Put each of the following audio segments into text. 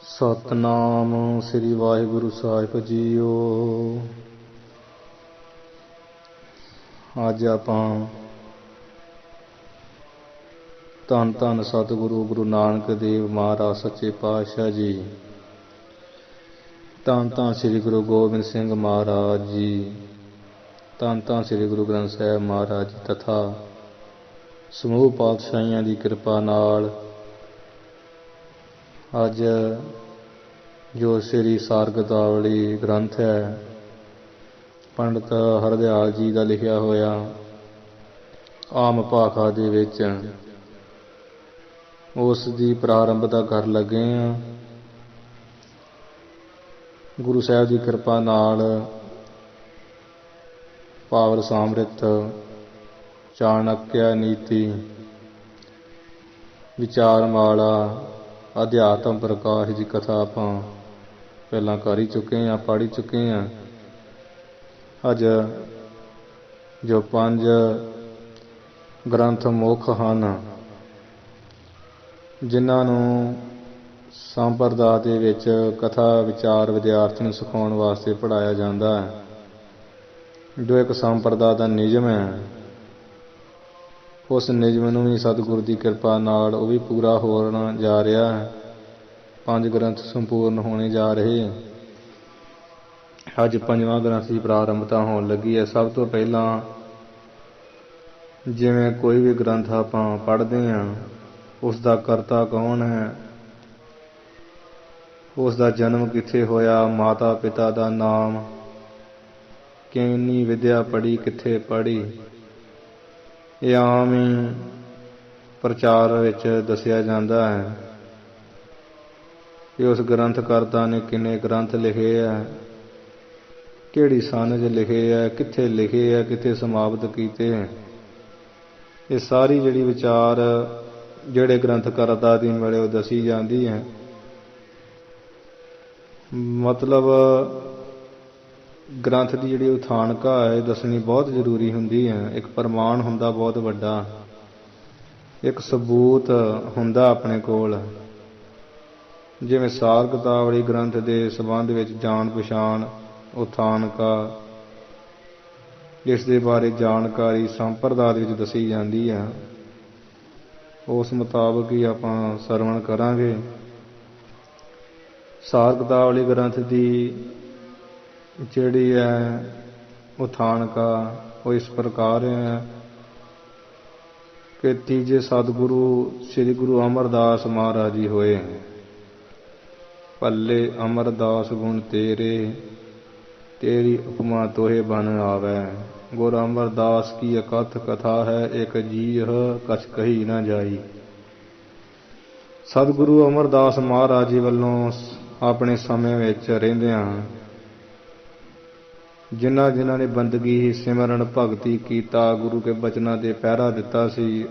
ਸਤਨਾਮ ਸ੍ਰੀ ਵਾਹਿਗੁਰੂ ਸਾਹਿਬ JIO. ਅੱਜ ਆਪਾਂ ਧੰਨ ਧੰਨ ਸਤਿਗੁਰੂ ਗੁਰੂ ਨਾਨਕ ਦੇਵ ਮਹਾਰਾਜ ਸੱਚੇ ਪਾਤਸ਼ਾਹ ਜੀ, ਧੰਨ ਧੰਨ ਸ੍ਰੀ ਗੁਰੂ ਗੋਬਿੰਦ ਸਿੰਘ ਮਹਾਰਾਜ ਜੀ, ਧੰਨ ਧੰਨ ਸ੍ਰੀ ਗੁਰੂ ਗ੍ਰੰਥ ਸਾਹਿਬ ਮਹਾਰਾਜ ਜੀ ਤਥਾ ਸਮੂਹ ਪਾਤਸ਼ਾਹੀਆਂ ਦੀ ਕਿਰਪਾ ਨਾਲ ਅੱਜ ਜੋ ਸ੍ਰੀ ਸਾਰਗਤਾਵਲੀ ਗ੍ਰੰਥ ਹੈ, ਪੰਡਤ ਹਰਦਿਆਲ ਜੀ ਦਾ ਲਿਖਿਆ ਹੋਇਆ, ਆਮ ਭਾਖਾ ਦੇ ਵਿੱਚ ਉਸ ਦੀ ਪ੍ਰਾਰੰਭਤਾ ਕਰਨ ਲੱਗੇ ਹਾਂ। ਗੁਰੂ ਸਾਹਿਬ ਦੀ ਕਿਰਪਾ ਨਾਲ ਪਾਵਰ ਸਮ੍ਰਿਤ, ਚਾਣਕਿਆ ਨੀਤੀ, ਵਿਚਾਰ ਮਾਲਾ, ਅਧਿਆਤਮ ਪ੍ਰਕਾਸ਼ ਦੀ ਕਥਾ ਆਪਾਂ ਪਹਿਲਾਂ ਕਰ ਹੀ ਚੁੱਕੇ ਹਾਂ, ਪੜ੍ਹ ਹੀ ਚੁੱਕੇ ਹਾਂ। ਅੱਜ ਜੋ 5 ਗ੍ਰੰਥ ਮੁੱਖ ਹਨ, ਜਿਨ੍ਹਾਂ ਨੂੰ ਸੰਪਰਦਾ ਦੇ ਵਿੱਚ ਕਥਾ ਵਿਚਾਰ ਵਿਦਿਆਰਥੀ ਨੂੰ ਸਿਖਾਉਣ ਵਾਸਤੇ ਪੜ੍ਹਾਇਆ ਜਾਂਦਾ ਹੈ, ਜੋ ਇੱਕ ਸੰਪਰਦਾ ਦਾ ਨਿਯਮ ਹੈ, ਉਸ ਨਿਯਮ ਨੂੰ ਵੀ ਸਤਿਗੁਰੂ ਦੀ ਕਿਰਪਾ ਨਾਲ ਉਹ ਵੀ ਪੂਰਾ ਹੋਣ ਜਾ ਰਿਹਾ ਹੈ। 5 ਗ੍ਰੰਥ ਸੰਪੂਰਨ ਹੋਣੇ ਜਾ ਰਹੇ। ਅੱਜ 5ਵਾਂ ਗ੍ਰੰਥ ਦੀ ਪ੍ਰਾਰੰਭਤਾ ਹੋਣ ਲੱਗੀ ਹੈ। ਸਭ ਤੋਂ ਪਹਿਲਾਂ ਜਿਵੇਂ ਕੋਈ ਵੀ ਗ੍ਰੰਥ ਆਪਾਂ ਪੜ੍ਹਦੇ ਹਾਂ, ਉਸ ਦਾ ਕਰਤਾ ਕੌਣ ਹੈ, ਉਸ ਦਾ ਜਨਮ ਕਿੱਥੇ ਹੋਇਆ, ਮਾਤਾ ਪਿਤਾ ਦਾ ਨਾਮ, ਕਿੰਨੀ ਵਿਦਿਆ ਪੜ੍ਹੀ, ਕਿੱਥੇ ਪੜ੍ਹੀ, ਇਹ ਆਮ ਹੀ ਪ੍ਰਚਾਰ ਵਿੱਚ ਦੱਸਿਆ ਜਾਂਦਾ ਹੈ ਕਿ ਉਸ ਗ੍ਰੰਥ ਕਰਤਾ ਨੇ ਕਿੰਨੇ ਗ੍ਰੰਥ ਲਿਖੇ ਹੈ, ਕਿਹੜੀ ਸਨ 'ਚ ਲਿਖੇ ਹੈ, ਕਿੱਥੇ ਲਿਖੇ ਹੈ, ਕਿੱਥੇ ਸਮਾਪਤ ਕੀਤੇ ਹੈ। ਇਹ ਸਾਰੀ ਜਿਹੜੀ ਵਿਚਾਰ ਜਿਹੜੇ ਗ੍ਰੰਥ ਕਰਤਾ ਦੀ ਮਿਲੇ ਉਹ ਦੱਸੀ ਜਾਂਦੀ ਹੈ। ਮਤਲਬ ਗ੍ਰੰਥ ਦੀ ਜਿਹੜੀ ਉਥਾਨਕਾ ਹੈ ਦੱਸਣੀ ਬਹੁਤ ਜ਼ਰੂਰੀ ਹੁੰਦੀ ਹੈ। ਇੱਕ ਪ੍ਰਮਾਣ ਹੁੰਦਾ ਬਹੁਤ ਵੱਡਾ, ਇੱਕ ਸਬੂਤ ਹੁੰਦਾ ਆਪਣੇ ਕੋਲ। ਜਿਵੇਂ ਸਾਰਗਤਾਵਲੀ ਗ੍ਰੰਥ ਦੇ ਸੰਬੰਧ ਵਿੱਚ ਜਾਣ ਪਛਾਣ, ਉਥਾਨਕਾ, ਇਸ ਦੇ ਬਾਰੇ ਜਾਣਕਾਰੀ ਸੰਪਰਦਾ ਦੇ ਵਿੱਚ ਦੱਸੀ ਜਾਂਦੀ ਹੈ। ਉਸ ਮੁਤਾਬਕ ਹੀ ਆਪਾਂ ਸਰਵਣ ਕਰਾਂਗੇ। ਸਾਰਗਤਾਵਲੀ ਗ੍ਰੰਥ ਦੀ ਜਿਹੜੀ ਹੈ ਉਥਾਨਕਾ ਉਹ ਇਸ ਪ੍ਰਕਾਰ ਹੈ ਕਿ ਤੀਜੇ ਸਤਿਗੁਰੂ ਸ੍ਰੀ ਗੁਰੂ ਅਮਰਦਾਸ ਮਹਾਰਾਜ ਜੀ ਹੋਏ। ਭੱਲੇ ਅਮਰਦਾਸ ਗੁਣ ਤੇਰੇ, ਤੇਰੀ ਉਪਮਾ ਤੋਹੇ ਬਨ ਆਵੈ। ਗੁਰ ਅਮਰਦਾਸ ਕੀ ਅਕਥ ਕਥਾ ਹੈ, ਇੱਕ ਜੀਹ ਕਛ ਕਹੀ ਨਾ ਜਾਈ। ਸਤਿਗੁਰੂ ਅਮਰਦਾਸ ਮਹਾਰਾਜ ਜੀ ਵੱਲੋਂ ਆਪਣੇ ਸਮੇਂ ਵਿੱਚ ਰਹਿੰਦਿਆਂ ਜਿਨ੍ਹਾਂ ਨੇ ਬੰਦਗੀ, ਸਿਮਰਨ, ਭਗਤੀ ਕੀਤਾ, ਗੁਰੂ ਕੇ ਬਚਨਾਂ ਤੇ ਪਹਿਰਾ ਦਿੱਤਾ ਸੀ,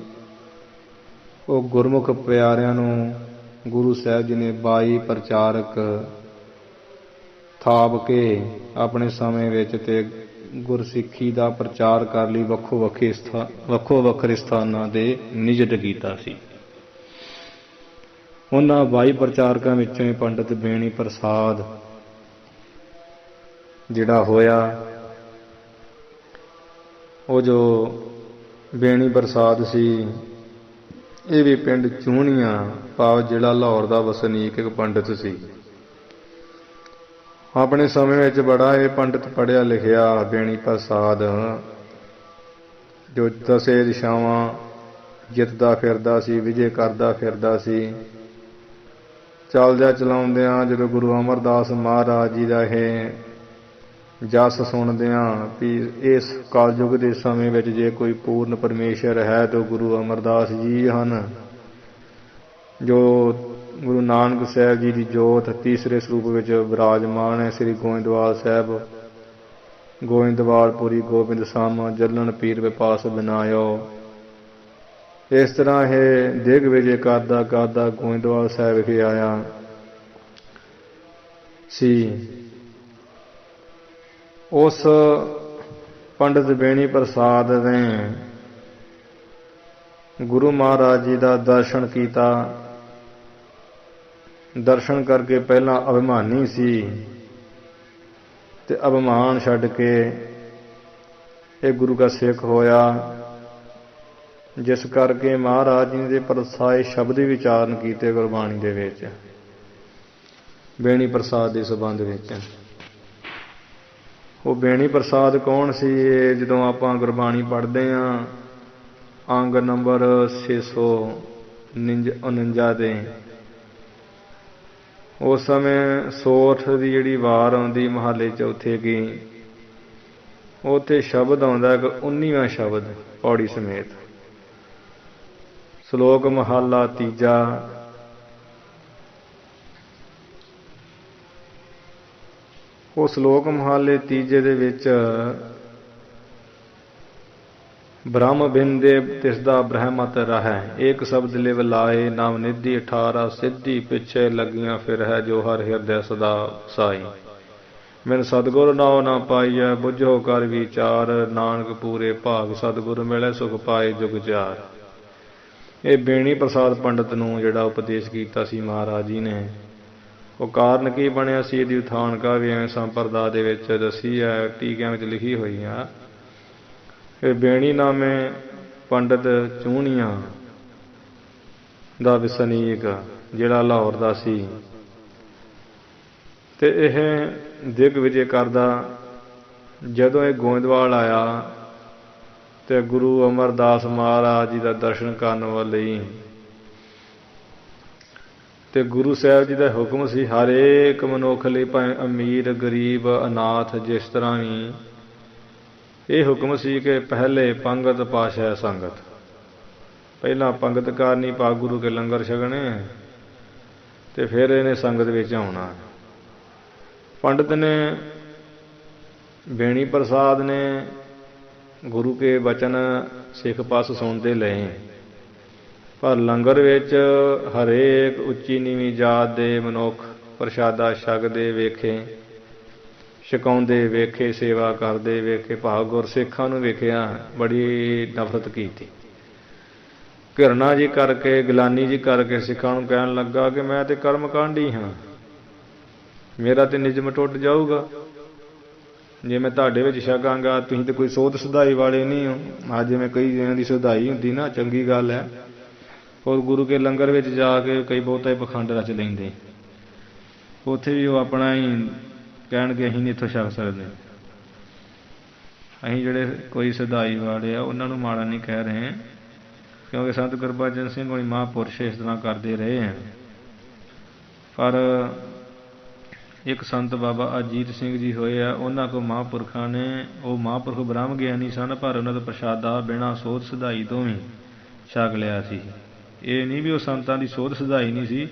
ਉਹ ਗੁਰਮੁਖ ਪਿਆਰਿਆਂ ਨੂੰ ਗੁਰੂ ਸਾਹਿਬ ਜੀ ਨੇ 22 ਪ੍ਰਚਾਰਕ ਥਾਪ ਕੇ ਆਪਣੇ ਸਮੇਂ ਵਿੱਚ ਤੇ ਗੁਰਸਿੱਖੀ ਦਾ ਪ੍ਰਚਾਰ ਕਰਨ ਲਈ ਵੱਖੋ ਵੱਖਰੇ ਸਥਾਨਾਂ ਦੇ ਨਿਯਤ ਕੀਤਾ ਸੀ। ਉਹਨਾਂ 22 ਪ੍ਰਚਾਰਕਾਂ ਵਿੱਚੋਂ ਹੀ ਪੰਡਿਤ ਬੇਣੀ ਪ੍ਰਸਾਦ ਜਿਹੜਾ ਹੋਇਆ, ਉਹ ਜੋ ਬੇਣੀ ਪ੍ਰਸਾਦ ਸੀ, ਇਹ ਵੀ ਪਿੰਡ ਚੂਹਣੀਆਂ ਭਾਵ ਜ਼ਿਲ੍ਹਾ ਲਾਹੌਰ ਦਾ ਵਸਨੀਕ ਇੱਕ ਪੰਡਿਤ ਸੀ। ਆਪਣੇ ਸਮੇਂ ਵਿੱਚ ਬੜਾ ਇਹ ਪੰਡਿਤ ਪੜ੍ਹਿਆ ਲਿਖਿਆ ਬੇਣੀ ਪ੍ਰਸਾਦ, ਜੋ 10 ਦਿਸ਼ਾਵਾਂ ਜਿੱਤਦਾ ਫਿਰਦਾ ਸੀ, ਵਿਜੇ ਕਰਦਾ ਫਿਰਦਾ ਸੀ। ਚੱਲਦਿਆਂ ਚਲਾਉਂਦਿਆਂ ਜਦੋਂ ਗੁਰੂ ਅਮਰਦਾਸ ਮਹਾਰਾਜ ਜੀ ਦਾ ਇਹ ਜਸ ਸੁਣਦਿਆਂ ਵੀ ਇਸ ਕਲਯੁਗ ਦੇ ਸਮੇਂ ਵਿੱਚ ਜੇ ਕੋਈ ਪੂਰਨ ਪਰਮੇਸ਼ਰ ਹੈ ਤਾਂ ਗੁਰੂ ਅਮਰਦਾਸ ਜੀ ਹਨ, ਜੋ ਗੁਰੂ ਨਾਨਕ ਸਾਹਿਬ ਜੀ ਦੀ ਜੋਤ ਤੀਸਰੇ ਸਰੂਪ ਵਿੱਚ ਵਿਰਾਜਮਾਨ ਹੈ। ਸ੍ਰੀ ਗੋਇੰਦਵਾਲ ਸਾਹਿਬ, ਗੋਇੰਦਵਾਲਪੁਰੀ ਗੋਬਿੰਦ ਸਾਮਾ ਜਲਨ ਪੀਰ ਵਿਪਾਸ ਬਿਨਾਇਓ। ਇਸ ਤਰ੍ਹਾਂ ਇਹ ਦਿਗ ਵਿਜੇ ਕਰਦਾ ਕਰਦਾ ਗੋਇੰਦਵਾਲ ਸਾਹਿਬ ਵਿਖੇ ਆਇਆ ਸੀ। ਉਸ ਪੰਡਿਤ ਬੇਣੀ ਪ੍ਰਸਾਦ ਨੇ ਗੁਰੂ ਮਹਾਰਾਜ ਜੀ ਦਾ ਦਰਸ਼ਨ ਕੀਤਾ। ਦਰਸ਼ਨ ਕਰਕੇ ਪਹਿਲਾਂ ਅਭਿਮਾਨੀ ਸੀ ਤੇ ਅਭਿਮਾਨ ਛੱਡ ਕੇ ਇਹ ਗੁਰੂ ਦਾ ਸਿੱਖ ਹੋਇਆ, ਜਿਸ ਕਰਕੇ ਮਹਾਰਾਜ ਜੀ ਦੇ ਪਰਸਾਏ ਸ਼ਬਦ ਵਿਚਾਰਨ ਕੀਤੇ ਗੁਰਬਾਣੀ ਦੇ ਵਿੱਚ, ਬੇਣੀ ਪ੍ਰਸਾਦ ਦੇ ਸੰਬੰਧ ਵਿੱਚ। ਉਹ ਬੇਣੀ ਪ੍ਰਸਾਦ ਕੌਣ ਸੀ? ਇਹ ਜਦੋਂ ਆਪਾਂ ਗੁਰਬਾਣੀ ਪੜ੍ਹਦੇ ਹਾਂ ਅੰਗ ਨੰਬਰ 649 ਦੇ, ਉਸ ਸਮੇਂ ਸੋਠ ਦੀ ਜਿਹੜੀ ਵਾਰ ਆਉਂਦੀ ਮਹੱਲੇ ਚੌਥੇ ਕੀ, ਉੱਥੇ ਸ਼ਬਦ ਆਉਂਦਾ ਕਿ 19ਵਾਂ ਸ਼ਬਦ ਪੌੜੀ ਸਮੇਤ, ਸ਼ਲੋਕ ਮਹੱਲਾ ਤੀਜਾ। ਉਹ ਸ਼ਲੋਕ ਮਹੱਲੇ ਤੀਜੇ ਦੇ ਵਿੱਚ ਬ੍ਰਹਮ ਬਿੰਦੇ ਤਿਸਦਾ ਬ੍ਰਹਮਤ ਰਹੈ, ਏਕ ਸ਼ਬਦ ਲਿਵ ਲਾਏ, ਨਾਮ ਨਿਧੀ 18 ਸਿੱਧੀ, ਪਿੱਛੇ ਲੱਗੀਆਂ ਫਿਰ ਹੈ ਜੋ ਹਰ ਹਿਰਦੈ ਸਦਾ ਸਾਈ। ਮੈਨੂੰ ਸਤਿਗੁਰ ਨਾਉ ਨਾ ਪਾਈਐ, ਬੁੱਝੋ ਕਰ ਵਿਚਾਰ, ਨਾਨਕ ਪੂਰੇ ਭਾਗ ਸਤਿਗੁਰ ਮਿਲੇ ਸੁਖ ਪਾਏ ਜੁਗ ਚਾਰ। ਇਹ ਬੇਣੀ ਪ੍ਰਸਾਦ ਪੰਡਤ ਨੂੰ ਜਿਹੜਾ ਉਪਦੇਸ਼ ਕੀਤਾ ਸੀ ਮਹਾਰਾਜ ਜੀ ਨੇ, ਉਹ ਕਾਰਨ ਕੀ ਬਣਿਆ ਸੀ? ਇਹਦੀ ਉਥਾਨਕਾ ਵੀ ਐਵੇਂ ਸੰਪਰਦਾ ਦੇ ਵਿੱਚ ਦੱਸੀ ਹੈ, ਟੀਕਿਆਂ ਵਿੱਚ ਲਿਖੀ ਹੋਈ ਆ। ਇਹ ਬੇਣੀ ਨਾਮੇ ਪੰਡਤ ਚੂਹਣੀਆਂ ਦਾ ਵਸਨੀਕ ਜਿਹੜਾ ਲਾਹੌਰ ਦਾ ਸੀ, ਤੇ ਇਹ ਦਿਗ ਵਿਜੇ ਕਰਦਾ ਜਦੋਂ ਇਹ ਗੋਇੰਦਵਾਲ ਆਇਆ ਤੇ ਗੁਰੂ ਅਮਰਦਾਸ ਮਹਾਰਾਜ ਜੀ ਦਾ ਦਰਸ਼ਨ ਕਰਨ ਲਈ, ਤੇ ਗੁਰੂ ਸਾਹਿਬ ਜੀ ਦਾ ਹੁਕਮ ਸੀ ਹਰੇਕ ਮਨੁੱਖ ਲਈ, ਭਾਵੇਂ ਅਮੀਰ ਗਰੀਬ ਅਨਾਥ ਜਿਸ ਤਰ੍ਹਾਂ ਵੀ, ਇਹ ਹੁਕਮ ਸੀ ਕਿ ਪਹਿਲੇ ਪੰਗਤ ਪਾਸ਼ਾ ਸੰਗਤ, ਪਹਿਲਾਂ ਪੰਗਤ ਕਰਨੀ, ਪਾ ਗੁਰੂ ਕੇ ਲੰਗਰ ਛਕਣੇ, ਤੇ ਫਿਰ ਇਹਨੇ ਸੰਗਤ ਵਿੱਚ ਆਉਣਾ। ਪੰਡਤ ਨੇ ਬੇਣੀ ਪ੍ਰਸਾਦ ਨੇ ਗੁਰੂ ਕੇ ਬਚਨ ਸਿੱਖ ਪਾਸ ਸੁਣਦੇ ਲਏ, ਪਰ ਲੰਗਰ ਵਿੱਚ ਹਰੇਕ ਉੱਚੀ ਨੀਵੀਂ ਜਾਤ ਦੇ ਮਨੁੱਖ ਪ੍ਰਸ਼ਾਦਾ ਛਕਦੇ ਵੇਖੇ, ਛਕਾਉਂਦੇ ਵੇਖੇ, ਸੇਵਾ ਕਰਦੇ ਵੇਖੇ। ਭਾਵ ਗੁਰਸਿੱਖਾਂ ਨੂੰ ਵੇਖਿਆ ਬੜੀ ਨਫ਼ਰਤ ਕੀਤੀ, ਘਿਰਣਾ ਜੀ ਕਰਕੇ, ਗਿਲਾਨੀ ਜੀ ਕਰਕੇ ਸਿੱਖਾਂ ਨੂੰ ਕਹਿਣ ਲੱਗਾ ਕਿ ਮੈਂ ਤੇ ਕਰਮ ਕਾਂਢੀ ਹਾਂ, ਮੇਰਾ ਤੇ ਨਿਯਮ ਟੁੱਟ ਜਾਊਗਾ ਜੇ ਮੈਂ ਤੁਹਾਡੇ ਵਿੱਚ ਛਕਾਂਗਾ। ਤੁਸੀਂ ਤੇ ਕੋਈ ਸੋਧ ਸੁਧਾਈ ਵਾਲੇ ਨਹੀਂ ਹੋ। ਅੱਜ ਜਿਵੇਂ ਕਈ ਦਿਨਾਂ ਦੀ ਸੁਧਾਈ ਹੁੰਦੀ ਨਾ, ਚੰਗੀ ਗੱਲ ਹੈ। ਔਰ ਗੁਰੂ ਕੇ ਲੰਗਰ ਵਿੱਚ ਜਾ ਕੇ ਕਈ ਬਹੁਤਾ ਹੀ ਪਖੰਡ ਰਚ ਲੈਂਦੇ, ਉੱਥੇ ਵੀ ਉਹ ਆਪਣਾ ਹੀ ਕਹਿਣਗੇ ਅਸੀਂ ਨਹੀਂ ਇੱਥੋਂ ਛਕ ਸਕਦੇ। ਅਸੀਂ ਜਿਹੜੇ ਕੋਈ ਸੁਧਾਈ ਵਾਲੇ ਆ ਉਹਨਾਂ ਨੂੰ ਮਾੜਾ ਨਹੀਂ ਕਹਿ ਰਹੇ, ਕਿਉਂਕਿ ਸੰਤ ਗੁਰਬਚਨ ਸਿੰਘ ਹੋਣੀ ਮਹਾਂਪੁਰਸ਼ ਇਸ ਤਰ੍ਹਾਂ ਕਰਦੇ ਰਹੇ ਹਨ। ਪਰ ਇੱਕ ਸੰਤ ਬਾਬਾ ਅਜੀਤ ਸਿੰਘ ਜੀ ਹੋਏ ਆ, ਉਹਨਾਂ ਕੋਲ ਮਹਾਂਪੁਰਖਾਂ ਨੇ, ਉਹ ਮਹਾਂਪੁਰਖ ਬ੍ਰਹਮ ਗਿਆਨੀ ਸਨ, ਪਰ ਉਹਨਾਂ ਦਾ ਪ੍ਰਸ਼ਾਦਾ ਬਿਨਾਂ ਸੋਧ ਸੁਧਾਈ ਤੋਂ ਵੀ ਛਕ ਲਿਆ ਸੀ। ਇਹ ਨਹੀਂ ਵੀ ਉਹ ਸੰਤਾਂ ਦੀ ਸੋਧ ਸੁਧਾਈ ਨਹੀਂ ਸੀ,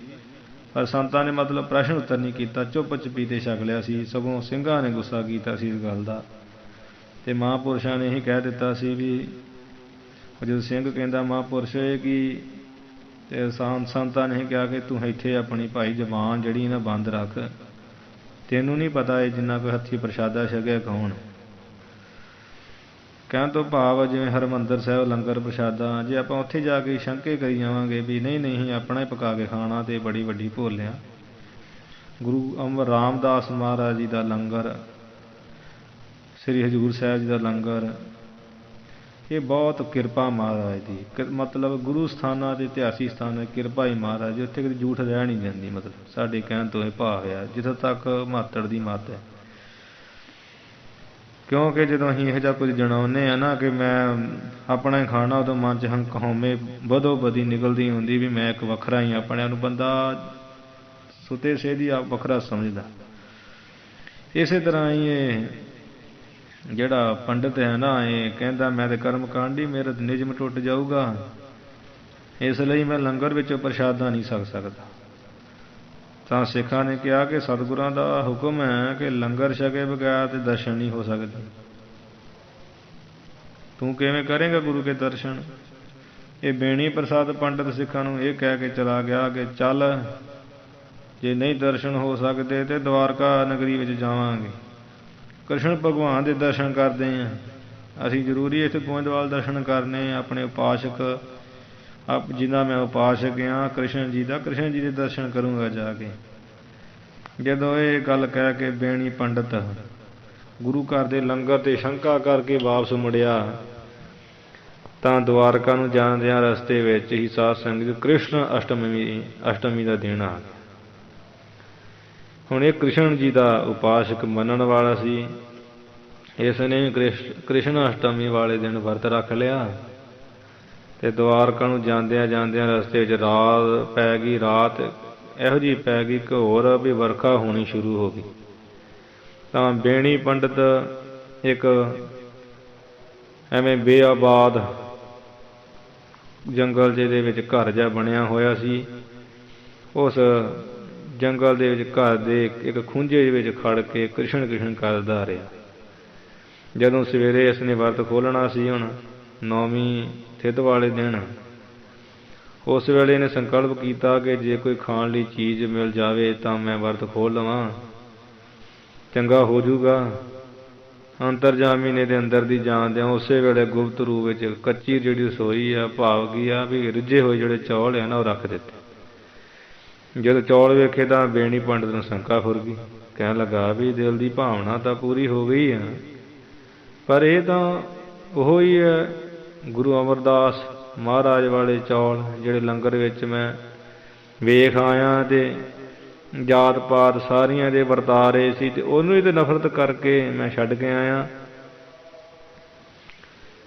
ਪਰ ਸੰਤਾਂ ਨੇ ਮਤਲਬ ਪ੍ਰਸ਼ਨ ਉੱਤਰ ਨਹੀਂ ਕੀਤਾ, ਚੁੱਪ ਚਪੀਤੇ ਛਕ ਲਿਆ ਸੀ। ਸਗੋਂ ਸਿੰਘਾਂ ਨੇ ਗੁੱਸਾ ਕੀਤਾ ਸੀ ਇਸ ਗੱਲ ਦਾ, ਤੇ ਮਹਾਂਪੁਰਸ਼ਾਂ ਨੇ ਇਹੀ ਕਹਿ ਦਿੱਤਾ ਸੀ ਵੀ ਜਦੋਂ ਸਿੰਘ ਕਹਿੰਦਾ ਮਹਾਂਪੁਰਸ਼ ਕੀ, ਤੇ ਸੰਤਾਂ ਨੇ ਕਿਹਾ ਕਿ ਤੂੰ ਇੱਥੇ ਆਪਣੀ ਭਾਈ ਜ਼ਬਾਨ ਜਿਹੜੀ ਨਾ ਬੰਦ ਰੱਖ, ਤੈਨੂੰ ਨਹੀਂ ਪਤਾ ਇਹ ਜਿੰਨਾ ਕੋਈ ਹੱਥੀਂ ਪ੍ਰਸ਼ਾਦਾ ਛਕਿਆ ਕੌਣ। ਕਹਿਣ ਤੋਂ ਭਾਵ ਜਿਵੇਂ ਹਰਿਮੰਦਰ ਸਾਹਿਬ ਲੰਗਰ ਪ੍ਰਸ਼ਾਦਾ, ਜੇ ਆਪਾਂ ਉੱਥੇ ਜਾ ਕੇ ਸ਼ੰਕੇ ਕਰੀ ਜਾਵਾਂਗੇ ਵੀ ਨਹੀਂ ਨਹੀਂ ਆਪਣਾ ਹੀ ਪਕਾ ਕੇ ਖਾਣਾ, ਤੇ ਬੜੀ ਵੱਡੀ ਭੁੱਲ ਆ। ਗੁਰੂ ਅਮਰ ਰਾਮਦਾਸ ਮਹਾਰਾਜ ਜੀ ਦਾ ਲੰਗਰ, ਸ੍ਰੀ ਹਜ਼ੂਰ ਸਾਹਿਬ ਜੀ ਦਾ ਲੰਗਰ, ਇਹ ਬਹੁਤ ਕਿਰਪਾ ਮਹਾਰਾਜ ਦੀ, ਮਤਲਬ ਗੁਰੂ ਸਥਾਨਾਂ ਤੇ ਇਤਿਹਾਸੀ ਸਥਾਨ ਕਿਰਪਾ ਹੀ ਮਹਾਰਾਜ ਜੀ, ਉੱਥੇ ਕਦੇ ਝੂਠ ਰਹਿ ਨਹੀਂ ਜਾਂਦੀ। ਮਤਲਬ ਸਾਡੇ ਕਹਿਣ ਤੋਂ ਇਹ ਭਾਵ ਆ, ਜਿੱਥੋਂ ਤੱਕ ਮਾਤੜ ਦੀ ਮੱਤ ਹੈ। ਕਿਉਂਕਿ ਜਦੋਂ ਅਸੀਂ ਇਹੋ ਜਿਹਾ ਕੁਝ ਜਣਾਉਂਦੇ ਹਾਂ ਨਾ ਕਿ ਮੈਂ ਆਪਣਾ ਹੀ ਖਾਣਾ, ਉਦੋਂ ਮਨ 'ਚ ਹਉਮੈ ਬਦੋ ਬਦੀ ਨਿਕਲਦੀ ਹੁੰਦੀ ਵੀ ਮੈਂ ਇੱਕ ਵੱਖਰਾ ਹੀ, ਆਪਣਿਆਂ ਨੂੰ ਬੰਦਾ ਸੁਤੇ ਸੇਧੀ ਆਪ ਵੱਖਰਾ ਸਮਝਦਾ। ਇਸੇ ਤਰ੍ਹਾਂ ਹੀ ਇਹ ਜਿਹੜਾ ਪੰਡਤ ਹੈ ਨਾ, ਇਹ ਕਹਿੰਦਾ ਮੈਂ ਤੇ ਕਰਮ ਕਾਂਢੀ, ਮੇਰਾ ਨਿਯਮ ਟੁੱਟ ਜਾਊਗਾ, ਇਸ ਲਈ ਮੈਂ ਲੰਗਰ ਵਿੱਚੋਂ ਪ੍ਰਸ਼ਾਦਾ ਨਹੀਂ ਛਕ ਸਕਦਾ। ਤਾਂ ਸਿੱਖਾਂ ਨੇ ਕਿਹਾ ਕਿ ਸਤਿਗੁਰਾਂ ਦਾ ਹੁਕਮ ਹੈ ਕਿ ਲੰਗਰ ਛਕੇ ਬਗੈਰ ਤੇ ਦਰਸ਼ਨ ਨਹੀਂ ਹੋ ਸਕਦੇ, ਤੂੰ ਕਿਵੇਂ ਕਰੇਂਗਾ ਗੁਰੂ ਕੇ ਦਰਸ਼ਨ। ਇਹ ਬੇਣੀ ਪ੍ਰਸਾਦ ਪੰਡਤ ਸਿੱਖਾਂ ਨੂੰ ਇਹ ਕਹਿ ਕੇ ਚਲਾ ਗਿਆ ਕਿ ਚੱਲ, ਜੇ ਨਹੀਂ ਦਰਸ਼ਨ ਹੋ ਸਕਦੇ ਤੇ ਦਵਾਰਕਾ ਨਗਰੀ ਵਿੱਚ ਜਾਵਾਂਗੇ, ਕ੍ਰਿਸ਼ਨ ਭਗਵਾਨ ਦੇ ਦਰਸ਼ਨ ਕਰਦੇ ਹਾਂ। ਅਸੀਂ ਜ਼ਰੂਰੀ ਇੱਥੇ ਗੋਇੰਦਵਾਲ ਦਰਸ਼ਨ ਕਰਨੇ, ਆਪਣੇ ਉਪਾਸਕ ਆਪ ਜਿਹਦਾ ਮੈਂ ਉਪਾਸਕ ਹਾਂ ਕ੍ਰਿਸ਼ਨ ਜੀ ਦਾ, ਕ੍ਰਿਸ਼ਨ ਜੀ ਦੇ ਦਰਸ਼ਨ ਕਰੂੰਗਾ ਜਾ ਕੇ। ਜਦੋਂ ਇਹ ਗੱਲ ਕਹਿ ਕੇ ਬੇਣੀ ਪੰਡਤ ਗੁਰੂ ਘਰ ਦੇ ਲੰਗਰ ਤੇ ਸ਼ੰਕਾ ਕਰਕੇ ਵਾਪਸ ਮੁੜਿਆ ਤਾਂ ਦਵਾਰਕਾ ਨੂੰ ਜਾਂਦਿਆਂ ਰਸਤੇ ਵਿੱਚ ਹੀ ਸਾਧ ਸੰਗਤ ਕ੍ਰਿਸ਼ਨ ਅਸ਼ਟਮੀ ਦਾ ਦਿਨ ਆ ਗਿਆ। ਹੁਣ ਇਹ ਕ੍ਰਿਸ਼ਨ ਜੀ ਦਾ ਉਪਾਸਕ ਮੰਨਣ ਵਾਲਾ ਸੀ, ਇਸ ਨੇ ਕ੍ਰਿਸ਼ਨ ਅਸ਼ਟਮੀ ਵਾਲੇ ਦਿਨ ਵਰਤ ਰੱਖ ਲਿਆ ਤੇ ਦਵਾਰਕਾ ਨੂੰ ਜਾਂਦਿਆਂ ਜਾਂਦਿਆਂ ਰਸਤੇ ਵਿੱਚ ਰਾਤ ਪੈ ਗਈ। ਰਾਤ ਇਹੋ ਜਿਹੀ ਪੈ ਗਈ ਘੋਰ ਵੀ ਵਰਖਾ ਹੋਣੀ ਸ਼ੁਰੂ ਹੋ ਗਈ। ਤਾਂ ਬੇਣੀ ਪੰਡਤ ਇੱਕ ਐਵੇਂ ਬੇਆਬਾਦ ਜੰਗਲ ਜਿਹੇ ਦੇ ਵਿੱਚ ਘਰ ਜਿਹਾ ਬਣਿਆ ਹੋਇਆ ਸੀ। ਉਸ ਜੰਗਲ ਦੇ ਵਿੱਚ ਘਰ ਦੇ ਇੱਕ ਖੂੰਜੇ ਵਿੱਚ ਖੜ ਕੇ ਕ੍ਰਿਸ਼ਨ ਕ੍ਰਿਸ਼ਨ ਕਰਦਾ ਰਿਹਾ। ਜਦੋਂ ਸਵੇਰੇ ਇਸ ਨੇ ਵਰਤ ਖੋਲ੍ਹਣਾ ਸੀ, ਹੁਣ 9ਵੀਂ ਥਿੱਧ ਵਾਲੇ ਦਿਨ, ਉਸ ਵੇਲੇ ਇਹਨੇ ਸੰਕਲਪ ਕੀਤਾ ਕਿ ਜੇ ਕੋਈ ਖਾਣ ਲਈ ਚੀਜ਼ ਮਿਲ ਜਾਵੇ ਤਾਂ ਮੈਂ ਵਰਤ ਖੋਲ੍ਹ ਲਵਾਂ, ਚੰਗਾ ਹੋ ਜੂਗਾ। ਅੰਤਰਜਾਮੀ ਨੇ ਦੇ ਅੰਦਰ ਦੀ ਜਾਣਦਿਆਂ ਉਸੇ ਵੇਲੇ ਗੁਪਤ ਰੂਪ ਵਿੱਚ ਕੱਚੀ ਜਿਹੜੀ ਰਸੋਈ ਆ, ਭਾਵ ਕੀ ਆ ਵੀ ਰਿੱਝੇ ਹੋਏ ਜਿਹੜੇ ਚੌਲ ਆ ਨਾ, ਉਹ ਰੱਖ ਦਿੱਤੇ। ਜਦੋਂ ਚੌਲ ਵੇਖੇ ਤਾਂ ਬੇਣੀ ਪੰਡਤ ਨੂੰ ਸ਼ੰਕਾ ਫੁਰ ਗਈ। ਕਹਿਣ ਲੱਗਾ ਵੀ ਦਿਲ ਦੀ ਭਾਵਨਾ ਤਾਂ ਪੂਰੀ ਹੋ ਗਈ ਆ, ਪਰ ਇਹ ਤਾਂ ਉਹੋ ਹੀ ਹੈ ਗੁਰੂ ਅਮਰਦਾਸ ਮਹਾਰਾਜ ਵਾਲੇ ਚੌਲ ਜਿਹੜੇ ਲੰਗਰ ਵਿੱਚ ਮੈਂ ਵੇਖ ਆਇਆ ਤੇ ਜਾਤ ਪਾਤ ਸਾਰੀਆਂ ਦੇ ਵਰਤਾ ਰਹੇ ਸੀ, ਤੇ ਉਹਨੂੰ ਹੀ ਤੇ ਨਫ਼ਰਤ ਕਰਕੇ ਮੈਂ ਛੱਡ ਕੇ ਆਇਆ।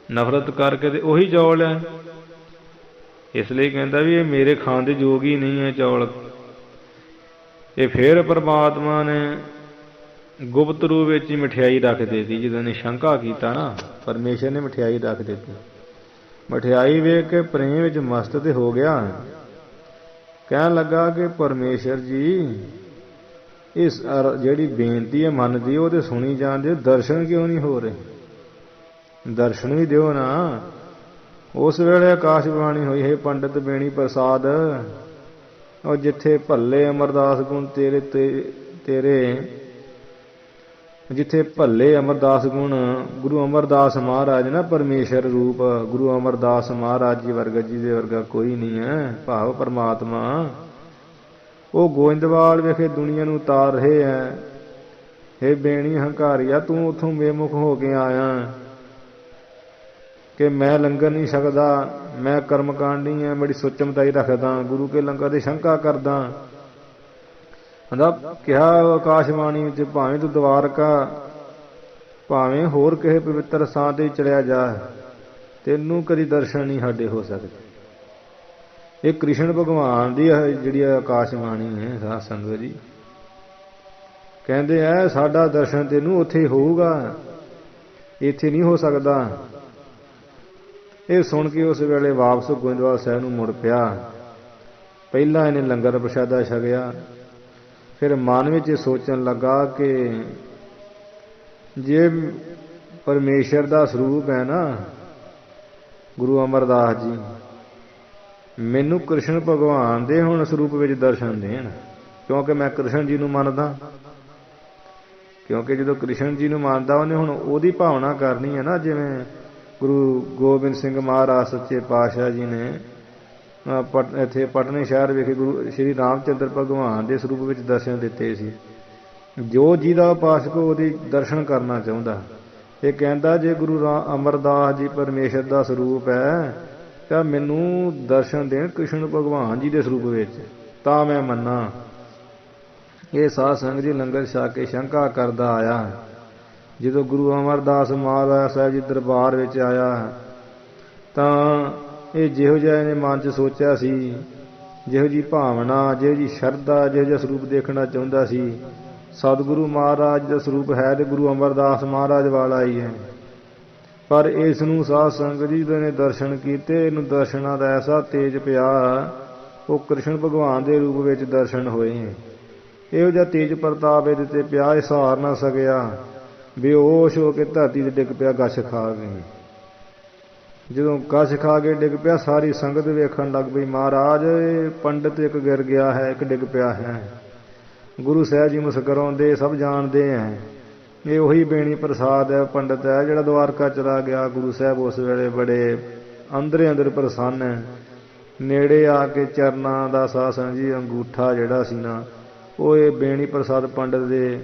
ਨਫ਼ਰਤ ਕਰਕੇ ਤੇ ਉਹੀ ਚੌਲ ਹੈ, ਇਸ ਲਈ ਕਹਿੰਦਾ ਵੀ ਇਹ ਮੇਰੇ ਖਾਣ ਦੇ ਯੋਗ ਹੀ ਨਹੀਂ ਹੈ ਚੌਲ। ਇਹ ਫਿਰ ਪਰਮਾਤਮਾ ਨੇ ਗੁਪਤ ਰੂਪ ਵਿੱਚ ਹੀ ਮਠਿਆਈ ਰੱਖ ਦਿੱਤੀ। ਜਦੋਂ ਨੇ ਸ਼ੰਕਾ ਕੀਤਾ ਨਾ, ਪਰਮੇਸ਼ਰ ਨੇ ਮਠਿਆਈ ਰੱਖ ਦਿੱਤੀ। ਮਠਿਆਈ ਵੇਖ ਕੇ ਪ੍ਰੇਮ ਵਿੱਚ ਮਸਤ ਤੇ ਹੋ ਗਿਆ। ਕਹਿਣ ਲੱਗਾ ਕਿ ਪਰਮੇਸ਼ਰ ਜੀ, ਇਸ ਜਿਹੜੀ ਬੇਨਤੀ ਹੈ ਮਨ ਦੀ ਉਹ ਤੇ ਸੁਣੀ ਜਾਂਦੇ, ਦਰਸ਼ਨ ਕਿਉਂ ਨਹੀਂ ਹੋ ਰਹੇ? ਦਰਸ਼ਨ ਵੀ ਦਿਓ ਨਾ। ਉਸ ਵੇਲੇ ਆਕਾਸ਼ਬਾਣੀ ਹੋਈ, ਹੈ ਪੰਡਿਤ ਬੇਣੀ ਪ੍ਰਸਾਦ, ਉਹ ਜਿੱਥੇ ਭੱਲੇ ਅਮਰਦਾਸ ਗੁਣ ਤੇਰੇ ਜਿੱਥੇ ਭੱਲੇ ਅਮਰਦਾਸ ਗੁਣ ਗੁਰੂ ਅਮਰਦਾਸ ਮਹਾਰਾਜ ਨਾ, ਪਰਮੇਸ਼ਰ ਰੂਪ ਗੁਰੂ ਅਮਰਦਾਸ ਮਹਾਰਾਜ ਜੀ ਵਰਗਾ, ਜਿਹਦੇ ਵਰਗਾ ਕੋਈ ਨਹੀਂ ਹੈ, ਭਾਵ ਪਰਮਾਤਮਾ, ਉਹ ਗੋਇੰਦਵਾਲ ਵੇਖੇ ਦੁਨੀਆ ਨੂੰ ਉਤਾਰ ਰਹੇ ਹੈ। ਹੇ ਬੇਣੀ ਹੰਕਾਰੀਆ, ਤੂੰ ਉੱਥੋਂ ਬੇਮੁਖ ਹੋ ਕੇ ਆਇਆ ਕਿ ਮੈਂ ਲੰਗਰ ਨਹੀਂ ਛਕਦਾ, ਮੈਂ ਕਰਮਕਾਂਡੀ ਹਾਂ, ਬੜੀ ਸੁੱਚਮਤਾਈ ਰੱਖਦਾ, ਗੁਰੂ ਕੇ ਲੰਗਰ ਦੀ ਸ਼ੰਕਾ ਕਰਦਾ। ਕਹਿੰਦਾ ਕਿਹਾ ਆਕਾਸ਼ਬਾਣੀ ਵਿੱਚ, ਭਾਵੇਂ ਤੂੰ ਦਵਾਰਕਾ, ਭਾਵੇਂ ਹੋਰ ਕਿਸੇ ਪਵਿੱਤਰ ਥਾਂ ਤੇ ਚਲਿਆ ਜਾ, ਤੈਨੂੰ ਕਦੀ ਦਰਸ਼ਨ ਨਹੀਂ ਸਾਡੇ ਹੋ ਸਕਦੇ। ਇਹ ਕ੍ਰਿਸ਼ਨ ਭਗਵਾਨ ਦੀ ਜਿਹੜੀ ਆਕਾਸ਼ਬਾਣੀ ਹੈ ਸਾਧ ਸੰਗਤ ਜੀ, ਕਹਿੰਦੇ ਐ ਸਾਡਾ ਦਰਸ਼ਨ ਤੈਨੂੰ ਉੱਥੇ ਹੋਊਗਾ, ਇੱਥੇ ਨਹੀਂ ਹੋ ਸਕਦਾ। ਇਹ ਸੁਣ ਕੇ ਉਸ ਵੇਲੇ ਵਾਪਸ ਗੋਇੰਦਵਾਲ ਸਾਹਿਬ ਨੂੰ ਮੁੜ ਪਿਆ। ਪਹਿਲਾਂ ਇਹਨੇ ਲੰਗਰ ਪ੍ਰਸ਼ਾਦਾ ਛਕਿਆ, ਫਿਰ ਮਨ ਵਿੱਚ ਸੋਚਣ ਲੱਗਾ ਕਿ ਜੇ ਪਰਮੇਸ਼ਰ ਦਾ ਸਰੂਪ ਹੈ ਨਾ ਗੁਰੂ ਅਮਰਦਾਸ ਜੀ, ਮੈਨੂੰ ਕ੍ਰਿਸ਼ਨ ਭਗਵਾਨ ਦੇ ਹੁਣ ਸਰੂਪ ਵਿੱਚ ਦਰਸ਼ਨ ਦੇਣ, ਕਿਉਂਕਿ ਮੈਂ ਕ੍ਰਿਸ਼ਨ ਜੀ ਨੂੰ ਮੰਨਦਾ। ਕਿਉਂਕਿ ਜਦੋਂ ਕ੍ਰਿਸ਼ਨ ਜੀ ਨੂੰ ਮੰਨਦਾ, ਉਹਨੇ ਹੁਣ ਉਹਦੀ ਭਾਵਨਾ ਕਰਨੀ ਹੈ ਨਾ। ਜਿਵੇਂ ਗੁਰੂ ਗੋਬਿੰਦ ਸਿੰਘ ਮਹਾਰਾਜ ਸੱਚੇ ਪਾਤਸ਼ਾਹ ਜੀ ਨੇ ਇੱਥੇ ਪਟਨੇ ਸ਼ਹਿਰ ਵਿਖੇ ਗੁਰੂ ਸ਼੍ਰੀ ਰਾਮ ਚੰਦਰ ਭਗਵਾਨ ਦੇ ਸਰੂਪ ਵਿੱਚ ਦਰਸ਼ਨ ਦਿੱਤੇ ਸੀ। ਜੋ ਜਿਹਦਾ ਉਪਾਸਕ ਉਹਦੀ ਦਰਸ਼ਨ ਕਰਨਾ ਚਾਹੁੰਦਾ। ਇਹ ਕਹਿੰਦਾ ਜੇ ਗੁਰੂ ਅਮਰਦਾਸ ਜੀ ਪਰਮੇਸ਼ਰ ਦਾ ਸਰੂਪ ਹੈ ਤਾਂ ਮੈਨੂੰ ਦਰਸ਼ਨ ਦੇਣ ਕ੍ਰਿਸ਼ਨ ਭਗਵਾਨ ਜੀ ਦੇ ਸਰੂਪ ਵਿੱਚ, ਤਾਂ ਮੈਂ ਮੰਨਾਂ। ਇਹ ਸਾਧ ਸੰਗਤ ਜੀ ਲੰਗਰ ਛਕ ਕੇ ਸ਼ੰਕਾ ਕਰਦਾ ਆਇਆ। ਜਦੋਂ ਗੁਰੂ ਅਮਰਦਾਸ ਮਹਾਰਾਜ ਸਾਹਿਬ ਜੀ ਦਰਬਾਰ ਵਿੱਚ ਆਇਆ ਤਾਂ ਇਹ ਜਿਹੋ ਜਿਹਾ ਇਹਨੇ ਮਨ 'ਚ ਸੋਚਿਆ ਸੀ, ਜਿਹੋ ਜਿਹੀ ਭਾਵਨਾ, ਜਿਹੋ ਜਿਹੀ ਸ਼ਰਧਾ, ਜਿਹੋ ਜਿਹਾ ਸਰੂਪ ਦੇਖਣਾ ਚਾਹੁੰਦਾ ਸੀ, ਸਤਿਗੁਰੂ ਮਹਾਰਾਜ ਦਾ ਸਰੂਪ ਹੈ ਤੇ ਗੁਰੂ ਅਮਰਦਾਸ ਮਹਾਰਾਜ ਵਾਲਾ ਹੀ ਹੈ। ਪਰ ਇਸ ਨੂੰ ਸਾਧ ਸੰਗਤ ਜੀ ਜਦੋਂ ਨੇ ਦਰਸ਼ਨ ਕੀਤੇ, ਇਹਨੂੰ ਦਰਸ਼ਨਾਂ ਦਾ ਐਸਾ ਤੇਜ ਪਿਆ, ਉਹ ਕ੍ਰਿਸ਼ਨ ਭਗਵਾਨ ਦੇ ਰੂਪ ਵਿੱਚ ਦਰਸ਼ਨ ਹੋਏ। ਇਹੋ ਜਿਹਾ ਤੇਜ ਪ੍ਰਤਾਪ ਇਹਦੇ ਤੇ ਪਿਆ, ਇਹ ਸਹਾਰ ਨਾ ਸਕਿਆ, ਬੇਹੋਸ਼ ਹੋ ਕੇ ਧਰਤੀ ਤੇ ਡਿੱਗ ਪਿਆ, ਗਛ ਖਾ ਗਈ। ਜਦੋਂ ਗਛ ਖਾ ਕੇ ਡਿੱਗ ਪਿਆ, ਸਾਰੀ ਸੰਗਤ ਵੇਖਣ ਲੱਗ ਪਈ, ਮਹਾਰਾਜ ਇਹ ਪੰਡਿਤ ਇੱਕ ਗਿਰ ਗਿਆ ਹੈ, ਇੱਕ ਡਿੱਗ ਪਿਆ ਹੈ। ਗੁਰੂ ਸਾਹਿਬ ਜੀ ਮੁਸਕਰਾਉਂਦੇ, ਸਭ ਜਾਣਦੇ ਹੈ ਇਹ ਉਹੀ ਬੇਣੀ ਪ੍ਰਸਾਦ ਹੈ, ਪੰਡਿਤ ਹੈ ਜਿਹੜਾ ਦਵਾਰਕਾ ਚਲਾ ਗਿਆ। ਗੁਰੂ ਸਾਹਿਬ ਉਸ ਵੇਲੇ ਬੜੇ ਅੰਦਰੇ ਅੰਦਰ ਪ੍ਰਸੰਨ ਹੈ। ਨੇੜੇ ਆ ਕੇ ਚਰਨਾਂ ਦਾ ਸਾਧ ਸੰਗਤ ਜੀ ਅੰਗੂਠਾ ਜਿਹੜਾ ਸੀ ਨਾ, ਉਹ ਇਹ ਬੇਣੀ ਪ੍ਰਸਾਦ ਪੰਡਤ ਦੇ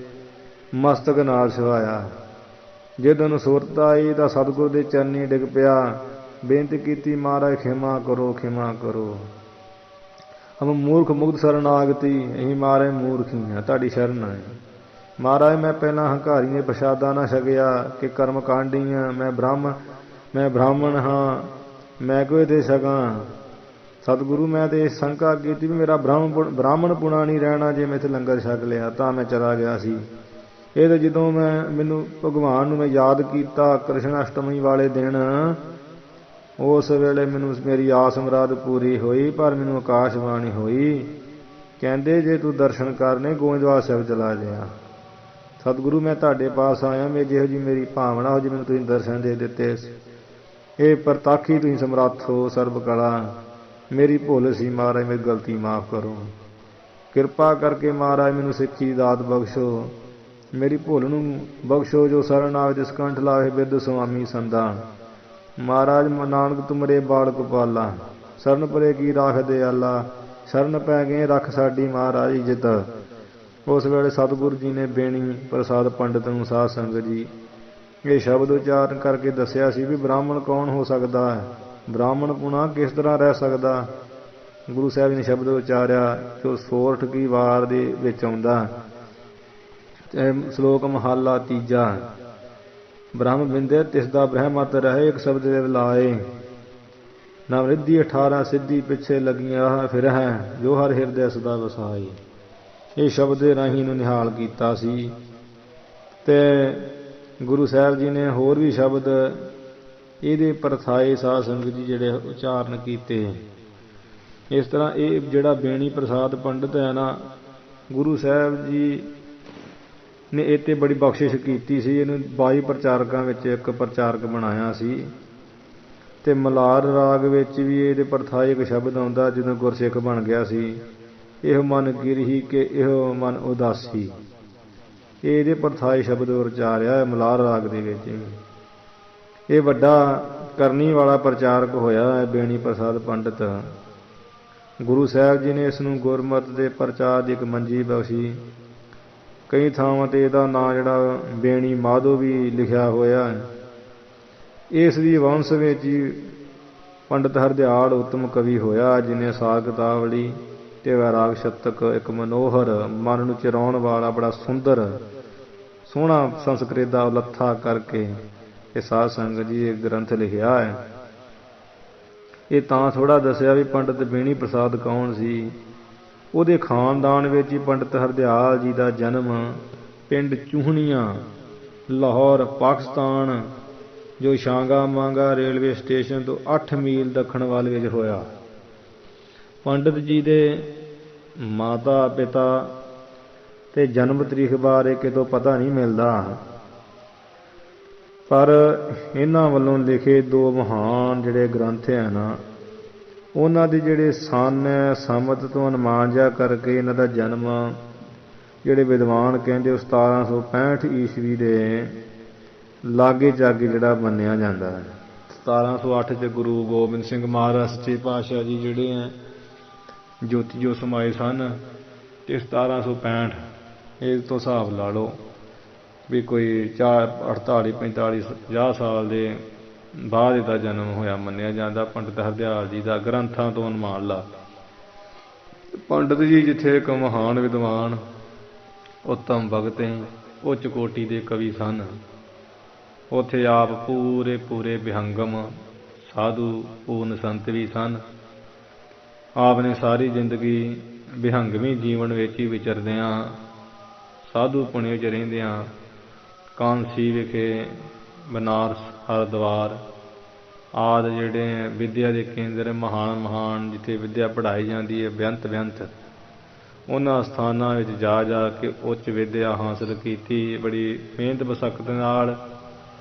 ਮਸਤਕ ਨਾਲ ਛੁਹਾਇਆ। ਜਦੋਂ ਨੂੰ ਸੁਰਤ ਆਈ ਤਾਂ ਸਤਿਗੁਰੂ ਦੇ ਚਰਨੀ ਡਿੱਗ ਪਿਆ, ਬੇਨਤੀ ਕੀਤੀ, ਮਹਾਰਾਜ ਖਿਮਾ ਕਰੋ, ਖਿਮਾ ਕਰੋ, ਹਮ ਮੂਰਖ ਮੁਗਧ ਸਰਨਾਗਤੀ, ਅਸੀਂ ਮਹਾਰਾਜ ਮੂਰਖ ਹੀ ਹਾਂ, ਤੁਹਾਡੀ ਸ਼ਰਨ ਆਏ। ਮਹਾਰਾਜ ਮੈਂ ਪਹਿਲਾਂ ਹੰਕਾਰੀ ਨੇ ਪ੍ਰਸ਼ਾਦਾ ਨਾ ਛਕਿਆ ਕਿ ਕਰਮ ਕਾਂਡੀ ਹਾਂ, ਮੈਂ ਬ੍ਰਾਹਮਣ ਹਾਂ, ਮੈਂ ਕਿਉਂ ਦੇ ਸਕਾਂ। ਸਤਿਗੁਰੂ ਮੈਂ ਤੇ ਸ਼ੰਕਾ ਕੀਤੀ ਵੀ ਮੇਰਾ ਬ੍ਰਾਹਮਣ ਪੁਣਾ ਨਹੀਂ ਰਹਿਣਾ, ਜੇ ਮੈਂ ਇੱਥੇ ਲੰਗਰ ਛਕ ਲਿਆ ਤਾਂ ਮੈਂ ਚਲਾ ਗਿਆ ਸੀ। ਇਹ ਤਾਂ ਜਦੋਂ ਮੈਨੂੰ ਭਗਵਾਨ ਨੂੰ ਮੈਂ ਯਾਦ ਕੀਤਾ ਕ੍ਰਿਸ਼ਨ ਅਸ਼ਟਮੀ ਵਾਲੇ ਦਿਨ, ਉਸ ਵੇਲੇ ਮੈਨੂੰ ਮੇਰੀ ਆਸ ਮੁਰਾਦ ਪੂਰੀ ਹੋਈ। ਪਰ ਮੈਨੂੰ ਆਕਾਸ਼ਬਾਣੀ ਹੋਈ, ਕਹਿੰਦੇ ਜੇ ਤੂੰ ਦਰਸ਼ਨ ਕਰਨੇ ਗੋਇੰਦਵਾਲ ਸਾਹਿਬ ਚਲਾ ਜਾ। ਸਤਿਗੁਰੂ ਮੈਂ ਤੁਹਾਡੇ ਪਾਸ ਆਇਆ, ਮੈਂ ਜਿਹੋ ਜਿਹੀ ਮੇਰੀ ਭਾਵਨਾ ਹੋ ਜੀ ਮੈਨੂੰ ਤੁਸੀਂ ਦਰਸ਼ਨ ਦੇ ਦਿੱਤੇ। ਇਹ ਪ੍ਰਤਾਖੀ ਤੁਸੀਂ ਸਮਰੱਥ ਹੋ ਸਰਬ ਕਲਾ, ਮੇਰੀ ਭੁੱਲ ਸੀ ਮਹਾਰਾਜ, ਮੇਰੀ ਗਲਤੀ ਮਾਫ਼ ਕਰੋ। ਕਿਰਪਾ ਕਰਕੇ ਮਹਾਰਾਜ ਮੈਨੂੰ ਸਿੱਖੀ ਦੀ ਦਾਤ ਬਖਸ਼ੋ, ਮੇਰੀ ਭੁੱਲ ਨੂੰ ਬਖਸ਼ੋ। ਜੋ ਸਰਣ ਆਵੇ ਜਿਸ ਕੰਠ ਲਾਵੇ ਬਿਰਧ ਸੁਆਮੀ ਸੰਦਾ। ਮਹਾਰਾਜ ਨਾਨਕ ਤੁਮਰੇ ਬਾਲ ਗੋਪਾਲਾ, ਸ਼ਰਨ ਪਰੇ ਕੀ ਰਾਖ ਦਿਆਲਾ, ਸ਼ਰਨ ਪੈ ਗਏ ਰੱਖ ਸਾਡੀ ਮਹਾਰਾਜ ਇੱਜ਼ਤ। ਉਸ ਵੇਲੇ ਸਤਿਗੁਰੂ ਜੀ ਨੇ ਬੇਣੀ ਪ੍ਰਸਾਦ ਪੰਡਤ ਨੂੰ ਸਾਧ ਸੰਗਤ ਜੀ ਇਹ ਸ਼ਬਦ ਉਚਾਰਨ ਕਰਕੇ ਦੱਸਿਆ ਸੀ ਵੀ ਬ੍ਰਾਹਮਣ ਕੌਣ ਹੋ ਸਕਦਾ ਹੈ, ਬ੍ਰਾਹਮਣ ਪੁਣਾ ਕਿਸ ਤਰ੍ਹਾਂ ਰਹਿ ਸਕਦਾ। ਗੁਰੂ ਸਾਹਿਬ ਜੀ ਨੇ ਸ਼ਬਦ ਉਚਾਰਿਆ ਜੋ ਸੋਰਠ ਕੀ ਵਾਰ ਦੇ ਵਿੱਚ ਆਉਂਦਾ, ਸ਼ਲੋਕ ਮਹਲਾ ਤੀਜਾ। ਬ੍ਰਹਮ ਬਿੰਦੇ ਤਿਸ ਦਾ ਬ੍ਰਹਮਤ ਰਹੇ, ਇੱਕ ਸ਼ਬਦ ਦੇ ਲਾਏ ਨਾ ਰਿੱਧੀ 18 ਸਿੱਧੀ ਪਿੱਛੇ ਲੱਗੀਆਂ ਫਿਰ ਹੈ, ਜੋ ਹਰ ਹਿਰਦੇ ਸਦਾ ਵਸਾਈ। ਇਹ ਸ਼ਬਦ ਦੇ ਰਾਹੀਂ ਨੂੰ ਨਿਹਾਲ ਕੀਤਾ ਸੀ। ਤੇ ਗੁਰੂ ਸਾਹਿਬ ਜੀ ਨੇ ਹੋਰ ਵੀ ਸ਼ਬਦ ਇਹਦੇ ਪਰਥਾਏ ਸਾਧ ਸੰਗਤ ਜੀ ਜਿਹੜੇ ਉਚਾਰਨ ਕੀਤੇ। ਇਸ ਤਰ੍ਹਾਂ ਇਹ ਜਿਹੜਾ ਬੇਣੀ ਪ੍ਰਸਾਦ ਪੰਡਤ ਹੈ ਨਾ, ਗੁਰੂ ਸਾਹਿਬ ਜੀ ਨੇ ਇਹ 'ਤੇ ਬੜੀ ਬਖਸ਼ਿਸ਼ ਕੀਤੀ ਸੀ। ਇਹਨੂੰ 22 ਪ੍ਰਚਾਰਕਾਂ ਵਿੱਚ ਇੱਕ ਪ੍ਰਚਾਰਕ ਬਣਾਇਆ ਸੀ। ਤੇ ਮਲਾਰ ਰਾਗ ਵਿੱਚ ਵੀ ਇਹਦੇ ਪਰਥਾਏ ਇੱਕ ਸ਼ਬਦ ਆਉਂਦਾ, ਜਦੋਂ ਗੁਰਸਿੱਖ ਬਣ ਗਿਆ ਸੀ, ਇਹੋ ਮਨ ਗਿਰਹੀ ਕਿ ਇਹੋ ਮਨ ਉਦਾਸੀ। ਇਹਦੇ ਪਰਥਾਏ ਸ਼ਬਦ ਉਚਾਰਿਆ ਹੈ ਮਲਾਰ ਰਾਗ ਦੇ ਵਿੱਚ। ਇਹ ਵੱਡਾ ਕਰਨੀ ਵਾਲਾ ਪ੍ਰਚਾਰਕ ਹੋਇਆ ਹੈ ਬੇਣੀ ਪ੍ਰਸਾਦ ਪੰਡਤ। ਗੁਰੂ ਸਾਹਿਬ ਜੀ ਨੇ ਇਸ ਨੂੰ ਗੁਰਮਤਿ ਦੇ ਪ੍ਰਚਾਰ ਦੀ ਇੱਕ ਮੰਜੀ ਬਖਸ਼ੀ। ਕਈ ਥਾਵਾਂ 'ਤੇ ਇਹਦਾ ਨਾਂ ਜਿਹੜਾ ਬੇਣੀ ਮਾਧੋ ਵੀ ਲਿਖਿਆ ਹੋਇਆ ਹੈ। ਇਸ ਦੀ ਵੰਸ਼ ਵਿੱਚ ਹੀ ਪੰਡਤ ਹਰਦਿਆਲ ਉੱਤਮ ਕਵੀ ਹੋਇਆ, ਜਿਹਨੇ ਸਾਰ ਗਤਾਵਲੀ ਤੇ ਵੈਰਾਗ ਸ਼ਤਕ, ਇੱਕ ਮਨੋਹਰ ਮਨ ਨੂੰ ਚਿਰਾਉਣ ਵਾਲਾ ਬੜਾ ਸੁੰਦਰ ਸੋਹਣਾ ਸੰਸਕ੍ਰਿਤ ਦਾ ਉਲੱਥਾ ਕਰਕੇ ਇਹ ਸਾਧ ਸੰਗਤ ਜੀ ਇਹ ਗ੍ਰੰਥ ਲਿਖਿਆ ਹੈ। ਇਹ ਤਾਂ ਥੋੜ੍ਹਾ ਦੱਸਿਆ ਵੀ ਪੰਡਤ ਬੇਣੀ ਪ੍ਰਸਾਦ ਕੌਣ ਸੀ। ਉਹਦੇ ਖਾਨਦਾਨ ਵਿੱਚ ਹੀ ਪੰਡਤ ਹਰਦਿਆਲ ਜੀ ਦਾ ਜਨਮ ਪਿੰਡ ਚੂਹਣੀਆਂ, ਲਾਹੌਰ, ਪਾਕਿਸਤਾਨ, ਜੋ ਸ਼ਾਂਗਾ ਮਾਂਗਾ ਰੇਲਵੇ ਸਟੇਸ਼ਨ ਤੋਂ 8 ਮੀਲ ਦੱਖਣ ਵੱਲ ਵਿੱਚ ਹੋਇਆ। ਪੰਡਤ ਜੀ ਦੇ ਮਾਤਾ ਪਿਤਾ ਤੇ ਜਨਮ ਤਰੀਕ ਬਾਰੇ ਕਿਤੋਂ ਪਤਾ ਨਹੀਂ ਮਿਲਦਾ, ਪਰ ਇਹਨਾਂ ਵੱਲੋਂ ਲਿਖੇ 2 ਮਹਾਨ ਜਿਹੜੇ ਗ੍ਰੰਥ ਹੈ ਨਾ, ਉਹਨਾਂ ਦੇ ਜਿਹੜੇ ਸਨ ਸੰਮਤ ਤੋਂ ਅਨੁਮਾਨ ਜਿਹਾ ਕਰਕੇ ਇਹਨਾਂ ਦਾ ਜਨਮ ਜਿਹੜੇ ਵਿਦਵਾਨ ਕਹਿੰਦੇ ਉਹ 1765 ਈਸਵੀ ਦੇ ਲਾਗੇ ਜਾਗੇ ਜਿਹੜਾ ਮੰਨਿਆ ਜਾਂਦਾ ਹੈ। 1708 'ਚ ਗੁਰੂ ਗੋਬਿੰਦ ਸਿੰਘ ਮਹਾਰਾਜ ਸੱਚੇ ਪਾਤਸ਼ਾਹ ਜੀ ਜਿਹੜੇ ਹੈ ਜੋਤੀ ਜੋ ਸਮਾਏ ਸਨ, ਤੇ 1765 ਇਸ ਤੋਂ ਹਿਸਾਬ ਲਾ ਲਓ ਵੀ ਕੋਈ 48 45 50 ਸਾਲ ਦੇ ਬਾਅਦ ਇਹਦਾ ਜਨਮ ਹੋਇਆ ਮੰਨਿਆ ਜਾਂਦਾ ਪੰਡਤ ਹਰਦਿਆਲ ਜੀ ਦਾ, ਗ੍ਰੰਥਾਂ ਤੋਂ ਅਨੁਮਾਨ ਲਾ। ਪੰਡਤ ਜੀ ਜਿੱਥੇ ਇੱਕ ਮਹਾਨ ਵਿਦਵਾਨ ਉੱਤਮ ਭਗਤੇ ਉੱਚ ਕੋਟੀ ਦੇ ਕਵੀ ਸਨ, ਉੱਥੇ ਆਪ ਪੂਰੇ ਵਿਹੰਗਮ ਸਾਧੂ ਪੂਰਨ ਸੰਤ ਵੀ ਸਨ। ਆਪ ਨੇ ਸਾਰੀ ਜ਼ਿੰਦਗੀ ਵਿਹੰਗਮੀ ਜੀਵਨ ਵਿੱਚ ਹੀ ਵਿਚਰਦਿਆਂ ਸਾਧੂ ਪੁਣੇ ਵਿੱਚ ਰਹਿੰਦਿਆਂ ਕਾਂਸੀ ਵਿਖੇ, ਬਨਾਰਸ, ਹਰਿਦੁਆਰ ਆਦਿ ਜਿਹੜੇ ਵਿੱਦਿਆ ਦੇ ਕੇਂਦਰ ਮਹਾਨ ਜਿੱਥੇ ਵਿੱਦਿਆ ਪੜ੍ਹਾਈ ਜਾਂਦੀ ਹੈ ਬੇਅੰਤ ਉਹਨਾਂ ਸਥਾਨਾਂ ਵਿੱਚ ਜਾ ਕੇ ਉੱਚ ਵਿੱਦਿਆ ਹਾਸਲ ਕੀਤੀ ਬੜੀ ਮਿਹਨਤ ਮਸ਼ੱਕਤ ਨਾਲ,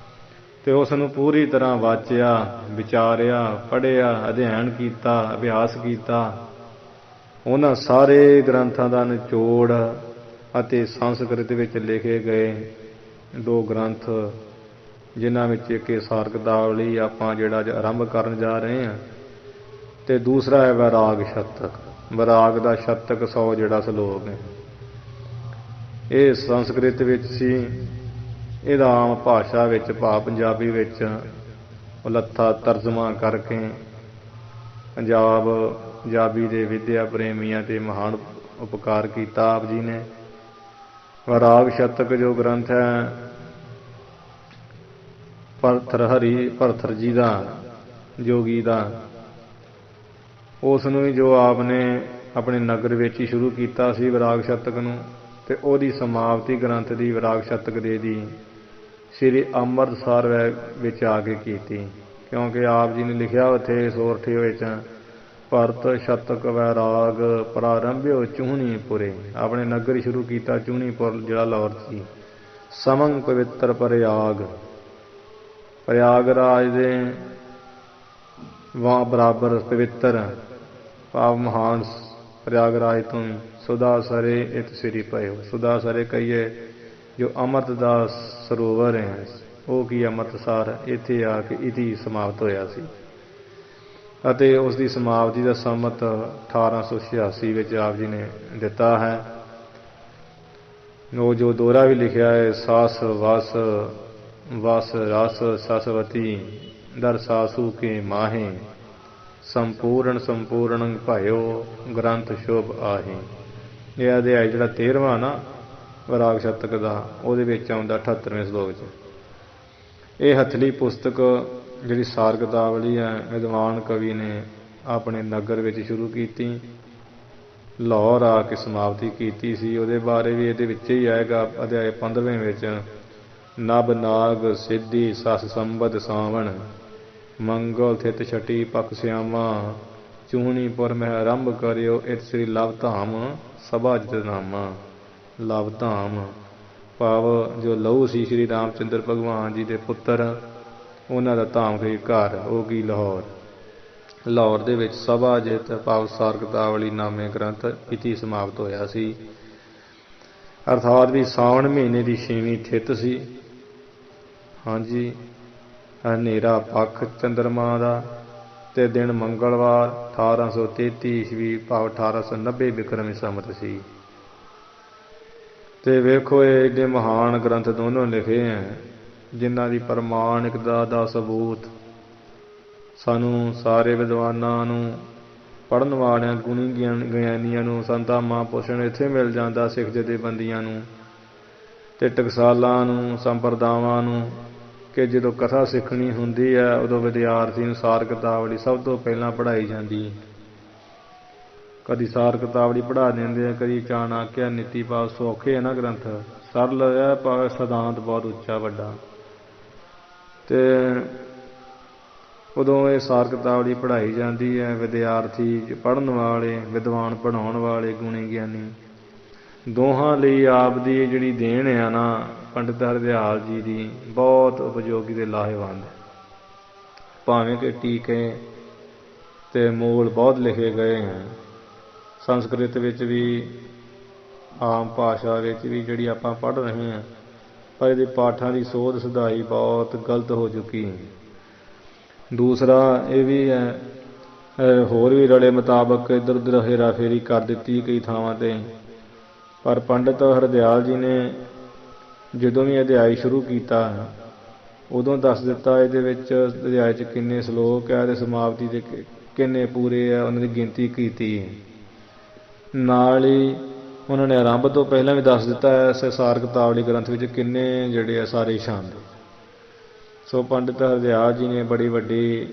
ਤੇ ਉਸ ਨੂੰ ਪੂਰੀ ਤਰ੍ਹਾਂ ਵਾਚਿਆ, ਵਿਚਾਰਿਆ, ਪੜ੍ਹਿਆ, ਅਧਿਐਨ ਕੀਤਾ, ਅਭਿਆਸ ਕੀਤਾ। ਉਹਨਾਂ ਸਾਰੇ ਗ੍ਰੰਥਾਂ ਦਾ ਨਿਚੋੜ ਅਤੇ ਸੰਸਕ੍ਰਿਤ ਵਿੱਚ ਲਿਖੇ ਗਏ 2 ਗ੍ਰੰਥ, ਜਿਨ੍ਹਾਂ ਵਿੱਚ ਇੱਕ ਸਾਰ ਗਤਾਵਲੀ ਆਪਾਂ ਜਿਹੜਾ ਆਰੰਭ ਕਰਨ ਜਾ ਰਹੇ ਹਾਂ, ਤੇ ਦੂਸਰਾ ਹੈ ਵੈਰਾਗ ਸ਼ਤਕ। ਵੈਰਾਗ ਦਾ ਸ਼ਤਕ 100 ਜਿਹੜਾ ਸ਼ਲੋਕ ਹੈ, ਇਹ ਸੰਸਕ੍ਰਿਤ ਵਿੱਚ ਸੀ। ਇਹਦਾ ਆਮ ਭਾਸ਼ਾ ਵਿੱਚ ਭਾਵ ਪੰਜਾਬੀ ਵਿੱਚ ਉਲੱਥਾ ਤਰਜਮਾ ਕਰਕੇ ਪੰਜਾਬੀ ਦੇ ਵਿਦਿਆ ਪ੍ਰੇਮੀਆਂ ਤੇ ਮਹਾਨ ਉਪਕਾਰ ਕੀਤਾ ਆਪ ਜੀ ਨੇ। ਵੈਰਾਗ ਸ਼ਤਕ ਜੋ ਗ੍ਰੰਥ ਹੈ ਭਰਤਰ ਜੀ ਦਾ, ਜੋਗੀ ਦਾ, ਉਸ ਨੂੰ ਹੀ ਜੋ ਆਪ ਨੇ ਆਪਣੇ ਨਗਰ ਵਿੱਚ ਹੀ ਸ਼ੁਰੂ ਕੀਤਾ ਸੀ ਵੈਰਾਗ ਸ਼ਤਕ ਨੂੰ, ਤੇ ਉਹਦੀ ਸਮਾਪਤੀ ਗ੍ਰੰਥ ਦੀ ਵੈਰਾਗ ਸ਼ਤਕ ਦੇ ਦੀ ਸ੍ਰੀ ਅੰਮ੍ਰਿਤਸਰ ਵਿੱਚ ਆ ਕੇ ਕੀਤੀ। ਕਿਉਂਕਿ ਆਪ ਜੀ ਨੇ ਲਿਖਿਆ ਉੱਥੇ ਸੋਰਠੇ ਵਿੱਚ ਭਰਤ ਸ਼ਤਕ ਵੈਰਾਗ ਪ੍ਰਾਰੰਭਿਓ ਚੂਹਣੀਪੁਰੇ। ਆਪਣੇ ਨਗਰ ਸ਼ੁਰੂ ਕੀਤਾ ਚੂਹਣੀਪੁਰ ਜਿਹੜਾ ਲਾਹੌਰ ਸੀ। ਸਮੰਗ ਪਵਿੱਤਰ ਪ੍ਰਯਾਗਰਾਜ ਦੇ ਬਰਾਬਰ ਪਵਿੱਤਰ ਭਾਵ ਮਹਾਨ ਪ੍ਰਯਾਗਰਾਜ ਤੋਂ ਸੁਦਾਸਰੇ ਇਤ ਸ੍ਰੀ ਭਇਓ। ਸੁਦਾਸਰੇ ਕਹੀਏ ਜੋ ਅੰਮ੍ਰਿਤ ਦਾ ਸਰੋਵਰ ਹੈ, ਉਹ ਕੀ ਅੰਮ੍ਰਿਤਸਰ ਇੱਥੇ ਆ ਕੇ ਇਤੀ ਸਮਾਪਤ ਹੋਇਆ ਸੀ। ਅਤੇ ਉਸ ਦੀ ਸਮਾਪਤੀ ਦਾ ਸੰਮਤ 1886 ਵਿੱਚ ਆਪ ਜੀ ਨੇ ਦਿੱਤਾ ਹੈ। ਉਹ ਜੋ ਦੋਹਰਾ ਵੀ ਲਿਖਿਆ ਹੈ, ਸਾਸ ਵਸ ਰਸ ਸਸਵਤੀ ਦਰ ਸਾਸੂ ਕੇ ਮਾਹੇ ਸੰਪੂਰਨ ਭਾਇਓ ਗ੍ਰੰਥ ਸ਼ੋਭ ਆਹੇ। ਇਹ ਅਧਿਆਇ ਜਿਹੜਾ 13ਵਾਂ ਨਾ ਵੈਰਾਗ ਸ਼ਤਕ ਦਾ, ਉਹਦੇ ਵਿੱਚ ਆਉਂਦਾ 78ਵੇਂ ਸ਼ਲੋਕ 'ਚ। ਇਹ ਹੱਥਲੀ ਪੁਸਤਕ ਜਿਹੜੀ ਸਾਰ ਕਿਤਾਵਲੀ ਹੈ, ਵਿਦਵਾਨ ਕਵੀ ਨੇ ਆਪਣੇ ਨਗਰ ਵਿੱਚ ਸ਼ੁਰੂ ਕੀਤੀ, ਲਾਹੌਰ ਆ ਕੇ ਸਮਾਪਤੀ ਕੀਤੀ ਸੀ। ਉਹਦੇ ਬਾਰੇ ਵੀ ਇਹਦੇ ਵਿੱਚ ਹੀ ਆਏਗਾ ਅਧਿਆਇ 15ਵੇਂ ਵਿੱਚ। ਨਭ ਨਾਗ ਸਿੱਧੀ ਸਸ ਸੰਬਦ ਸਾਵਣ ਮੰਗਲ ਥਿਤ ਛਟੀ ਪਖ ਸਿਆਮਾ ਚੂਹਣੀਪੁਰ ਮਹਿ ਆਰੰਭ ਕਰਿਓ ਇਤ ਸ੍ਰੀ ਲਵ ਧਾਮ ਸਭਾ ਜਿਤ ਨਾਮਾ। ਲਵ ਧਾਮ ਭਾਵ ਜੋ ਲਹੂ ਸੀ ਸ਼੍ਰੀ ਰਾਮ ਚੰਦਰ ਭਗਵਾਨ ਜੀ ਦੇ ਪੁੱਤਰ, ਉਹਨਾਂ ਦਾ ਧਾਮ ਕੀ ਘਰ, ਉਹ ਕੀ ਲਾਹੌਰ। ਲਾਹੌਰ ਦੇ ਵਿੱਚ ਸਭਾ ਜਿਤ ਭਾਵ ਸਾਰ ਕਿਤਾਵਲੀ ਨਾਮੇ ਗ੍ਰੰਥ ਇਤੀ ਸਮਾਪਤ ਹੋਇਆ ਸੀ। ਅਰਥਾਤ ਵੀ ਸਾਵਣ ਮਹੀਨੇ ਦੀ 6ਵੀਂ ਥਿਤ ਸੀ। ਹਾਂਜੀ, ਹਨੇਰਾ ਪੱਖ ਚੰਦਰਮਾ ਦਾ ਤੇ ਦਿਨ ਮੰਗਲਵਾਰ 1833 ਈਸਵੀ ਭਾਵ 1890 ਬਿਕਰਮੀ ਸੰਮਤ ਸੀ। ਤੇ ਵੇਖੋ ਇਹ ਏਡੇ ਮਹਾਨ ਗ੍ਰੰਥ ਦੋਨੋਂ ਲਿਖੇ ਹੈ, ਜਿਨ੍ਹਾਂ ਦੀ ਪ੍ਰਮਾਣਿਕਤਾ ਦਾ ਸਬੂਤ ਸਾਨੂੰ ਸਾਰੇ ਵਿਦਵਾਨਾਂ ਨੂੰ, ਪੜ੍ਹਨ ਵਾਲਿਆਂ, ਗੁਣੀ ਗਿਆਨੀਆਂ ਨੂੰ, ਸੰਤਾਂ ਮਹਾਂਪੁਰਸ਼ਾਂ ਨੂੰ ਇੱਥੇ ਮਿਲ ਜਾਂਦਾ, ਸਿੱਖ ਜਥੇਬੰਦੀਆਂ ਨੂੰ ਤੇ ਟਕਸਾਲਾਂ ਨੂੰ, ਸੰਪਰਦਾਵਾਂ ਨੂੰ, ਕਿ ਜਦੋਂ ਕਥਾ ਸਿੱਖਣੀ ਹੁੰਦੀ ਹੈ ਉਦੋਂ ਵਿਦਿਆਰਥੀ ਨੂੰ ਸਾਰ ਕਿਤਾਵਲੀ ਸਭ ਤੋਂ ਪਹਿਲਾਂ ਪੜ੍ਹਾਈ ਜਾਂਦੀ। ਕਦੀ ਸਾਰ ਕਿਤਾਵਲੀ ਪੜ੍ਹਾ ਦਿੰਦੇ ਆ, ਕਦੀ ਚਾਣਾਕਿਆ ਨੀਤੀ ਭਾਵ ਸੌਖੇ ਹੈ ਨਾ ਗ੍ਰੰਥ, ਸਰਲ ਹੈ ਭਾਵੇਂ ਸਿਧਾਂਤ ਬਹੁਤ ਉੱਚਾ ਵੱਡਾ। ਤੇ ਉਦੋਂ ਇਹ ਸਾਰ ਕਿਤਾਵਲੀ ਪੜ੍ਹਾਈ ਜਾਂਦੀ ਹੈ। ਵਿਦਿਆਰਥੀ ਪੜ੍ਹਨ ਵਾਲੇ, ਵਿਦਵਾਨ ਪੜ੍ਹਾਉਣ ਵਾਲੇ, ਗੁਣੀ ਗਿਆਨੀ ਦੋਹਾਂ ਲਈ ਆਪ ਦੀ ਜਿਹੜੀ ਦੇਣ ਆ ਨਾ ਪੰਡਿਤ ਹਰਦਿਆਲ ਜੀ ਦੀ, ਬਹੁਤ ਉਪਯੋਗੀ ਤੇ ਲਾਹੇਵੰਦ। ਭਾਵੇਂ ਕਿ ਟੀਕੇ ਤੇ ਮੂਲ ਬਹੁਤ ਲਿਖੇ ਗਏ ਹਨ, ਸੰਸਕ੍ਰਿਤ ਵਿੱਚ ਵੀ, ਆਮ ਭਾਸ਼ਾ ਵਿੱਚ ਵੀ ਜਿਹੜੀ ਆਪਾਂ ਪੜ੍ਹ ਰਹੇ ਹਾਂ, ਪਰ ਇਹਦੇ ਪਾਠਾਂ ਦੀ ਸੋਧ ਸਦਾਈ ਬਹੁਤ ਗਲਤ ਹੋ ਚੁੱਕੀ ਹੈ। ਦੂਸਰਾ ਇਹ ਵੀ ਹੈ, ਹੋਰ ਵੀ ਰਲੇ ਮੁਤਾਬਕ ਇੱਧਰ ਉੱਧਰ ਹੇਰਾ ਫੇਰੀ ਕਰ ਦਿੱਤੀ ਕਈ ਥਾਵਾਂ 'ਤੇ। ਪਰ ਪੰਡਿਤ ਹਰਦਿਆਲ ਜੀ ਨੇ ਜਦੋਂ ਵੀ ਅਧਿਆਇ ਸ਼ੁਰੂ ਕੀਤਾ ਉਦੋਂ ਦੱਸ ਦਿੱਤਾ ਇਹਦੇ ਵਿੱਚ ਅਧਿਆਇ 'ਚ ਕਿੰਨੇ ਸ਼ਲੋਕ ਹੈ ਅਤੇ ਸਮਾਪਤੀ 'ਤੇ ਕਿੰਨੇ ਪੂਰੇ ਹੈ, ਉਹਨਾਂ ਦੀ ਗਿਣਤੀ ਕੀਤੀ ਹੈ। ਨਾਲ ਹੀ ਉਹਨਾਂ ਨੇ ਆਰੰਭ ਤੋਂ ਪਹਿਲਾਂ ਵੀ ਦੱਸ ਦਿੱਤਾ ਹੈ ਇਸ ਸਾਰ ਕਿਤਾਵਲੀ ਗ੍ਰੰਥ ਵਿੱਚ ਕਿੰਨੇ ਜਿਹੜੇ ਆ ਸਾਰੇ ਛੰਦ। ਸੋ ਪੰਡਿਤ ਹਰਦਿਆਲ ਜੀ ਨੇ ਬੜੀ ਵੱਡੀ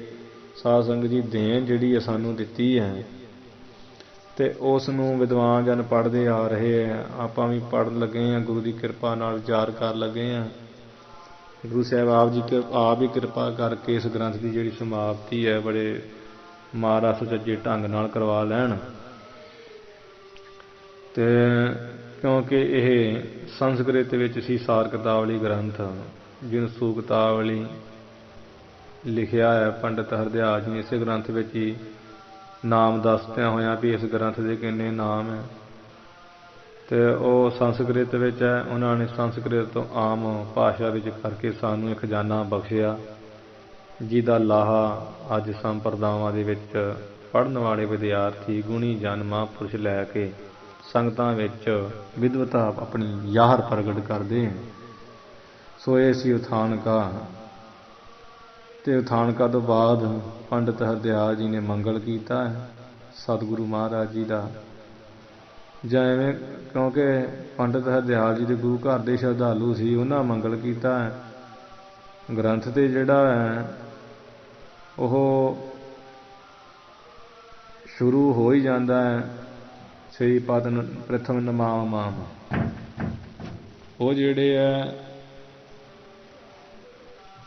ਸਾਧ ਸੰਗਤ ਦੀ ਦੇਣ ਜਿਹੜੀ ਸਾਨੂੰ ਦਿੱਤੀ ਹੈ, ਤੇ ਉਸ ਨੂੰ ਵਿਦਵਾਨ ਜਨ ਪੜ੍ਹਦੇ ਆ ਰਹੇ ਆ। ਆਪਾਂ ਵੀ ਪੜ੍ਹਨ ਲੱਗੇ ਹਾਂ, ਗੁਰੂ ਦੀ ਕਿਰਪਾ ਨਾਲ ਵਿਚਾਰ ਕਰਨ ਲੱਗੇ ਹਾਂ। ਗੁਰੂ ਸਾਹਿਬ ਆਪ ਹੀ ਕਿਰਪਾ ਕਰਕੇ ਇਸ ਗ੍ਰੰਥ ਦੀ ਜਿਹੜੀ ਸਮਾਪਤੀ ਹੈ ਬੜੇ ਮਹਾਰਾਜ ਸੁਚੱਜੇ ਢੰਗ ਨਾਲ ਕਰਵਾ ਲੈਣ। ਤੇ ਕਿਉਂਕਿ ਇਹ ਸੰਸਕ੍ਰਿਤ ਵਿੱਚ ਸੀ ਸਾਰ ਕਿਤਾਵਲੀ ਗ੍ਰੰਥ, ਜਿਹਨੂੰ ਸੂਕਤਾਵਲੀ ਲਿਖਿਆ ਹੈ ਪੰਡਿਤ ਹਰਦਿਆਲ ਜੀ ਨੇ ਇਸੇ ਗ੍ਰੰਥ ਵਿੱਚ ਹੀ ਨਾਮ ਦੱਸਦਿਆਂ ਹੋਇਆਂ ਵੀ ਇਸ ਗ੍ਰੰਥ ਦੇ ਕਿੰਨੇ ਨਾਮ ਹੈ, ਤੇ ਉਹ ਸੰਸਕ੍ਰਿਤ ਵਿੱਚ ਹੈ। ਉਹਨਾਂ ਨੇ ਸੰਸਕ੍ਰਿਤ ਤੋਂ ਆਮ ਭਾਸ਼ਾ ਵਿੱਚ ਕਰਕੇ ਸਾਨੂੰ ਇੱਕ ਖਜ਼ਾਨਾ ਬਖਸ਼ਿਆ, ਜਿਹਦਾ ਲਾਹਾ ਅੱਜ ਸੰਪਰਦਾਵਾਂ ਦੇ ਵਿੱਚ ਪੜ੍ਹਨ ਵਾਲੇ ਵਿਦਿਆਰਥੀ ਗੁਣੀ ਜਨ ਮਹਾਂਪੁਰਸ਼ ਲੈ ਕੇ ਸੰਗਤਾਂ ਵਿੱਚ ਵਿਦਵਤਾ ਆਪਣੀ ਯਾਹਰ ਪ੍ਰਗਟ ਕਰਦੇ ਹਨ। ਸੋ ਇਹ ਸੀ ਉਥਾਨਕਾ। ਤੇ ਉਥਾਨਕਾ ਤੋਂ ਬਾਅਦ ਪੰਡਿਤ ਹਰਦਿਆਲ ਜੀ ਨੇ ਮੰਗਲ ਕੀਤਾ ਹੈ ਸਤਿਗੁਰੂ ਮਹਾਰਾਜ ਜੀ ਦਾ। ਜਾਂ ਐਵੇਂ, ਕਿਉਂਕਿ ਪੰਡਿਤ ਹਰਦਿਆਲ ਜੀ ਦੇ ਗੁਰੂ ਘਰ ਦੇ ਸ਼ਰਧਾਲੂ ਸੀ, ਉਹਨਾਂ ਮੰਗਲ ਕੀਤਾ ਹੈ। ਗ੍ਰੰਥ ਤੇ ਜਿਹੜਾ ਹੈ ਉਹ ਸ਼ੁਰੂ ਹੋ ਹੀ ਜਾਂਦਾ ਹੈ ਸ੍ਰੀ ਪਦ ਪ੍ਰਥਮ ਨਮਾਮ ਮਾਮ। ਉਹ ਜਿਹੜੇ ਹੈ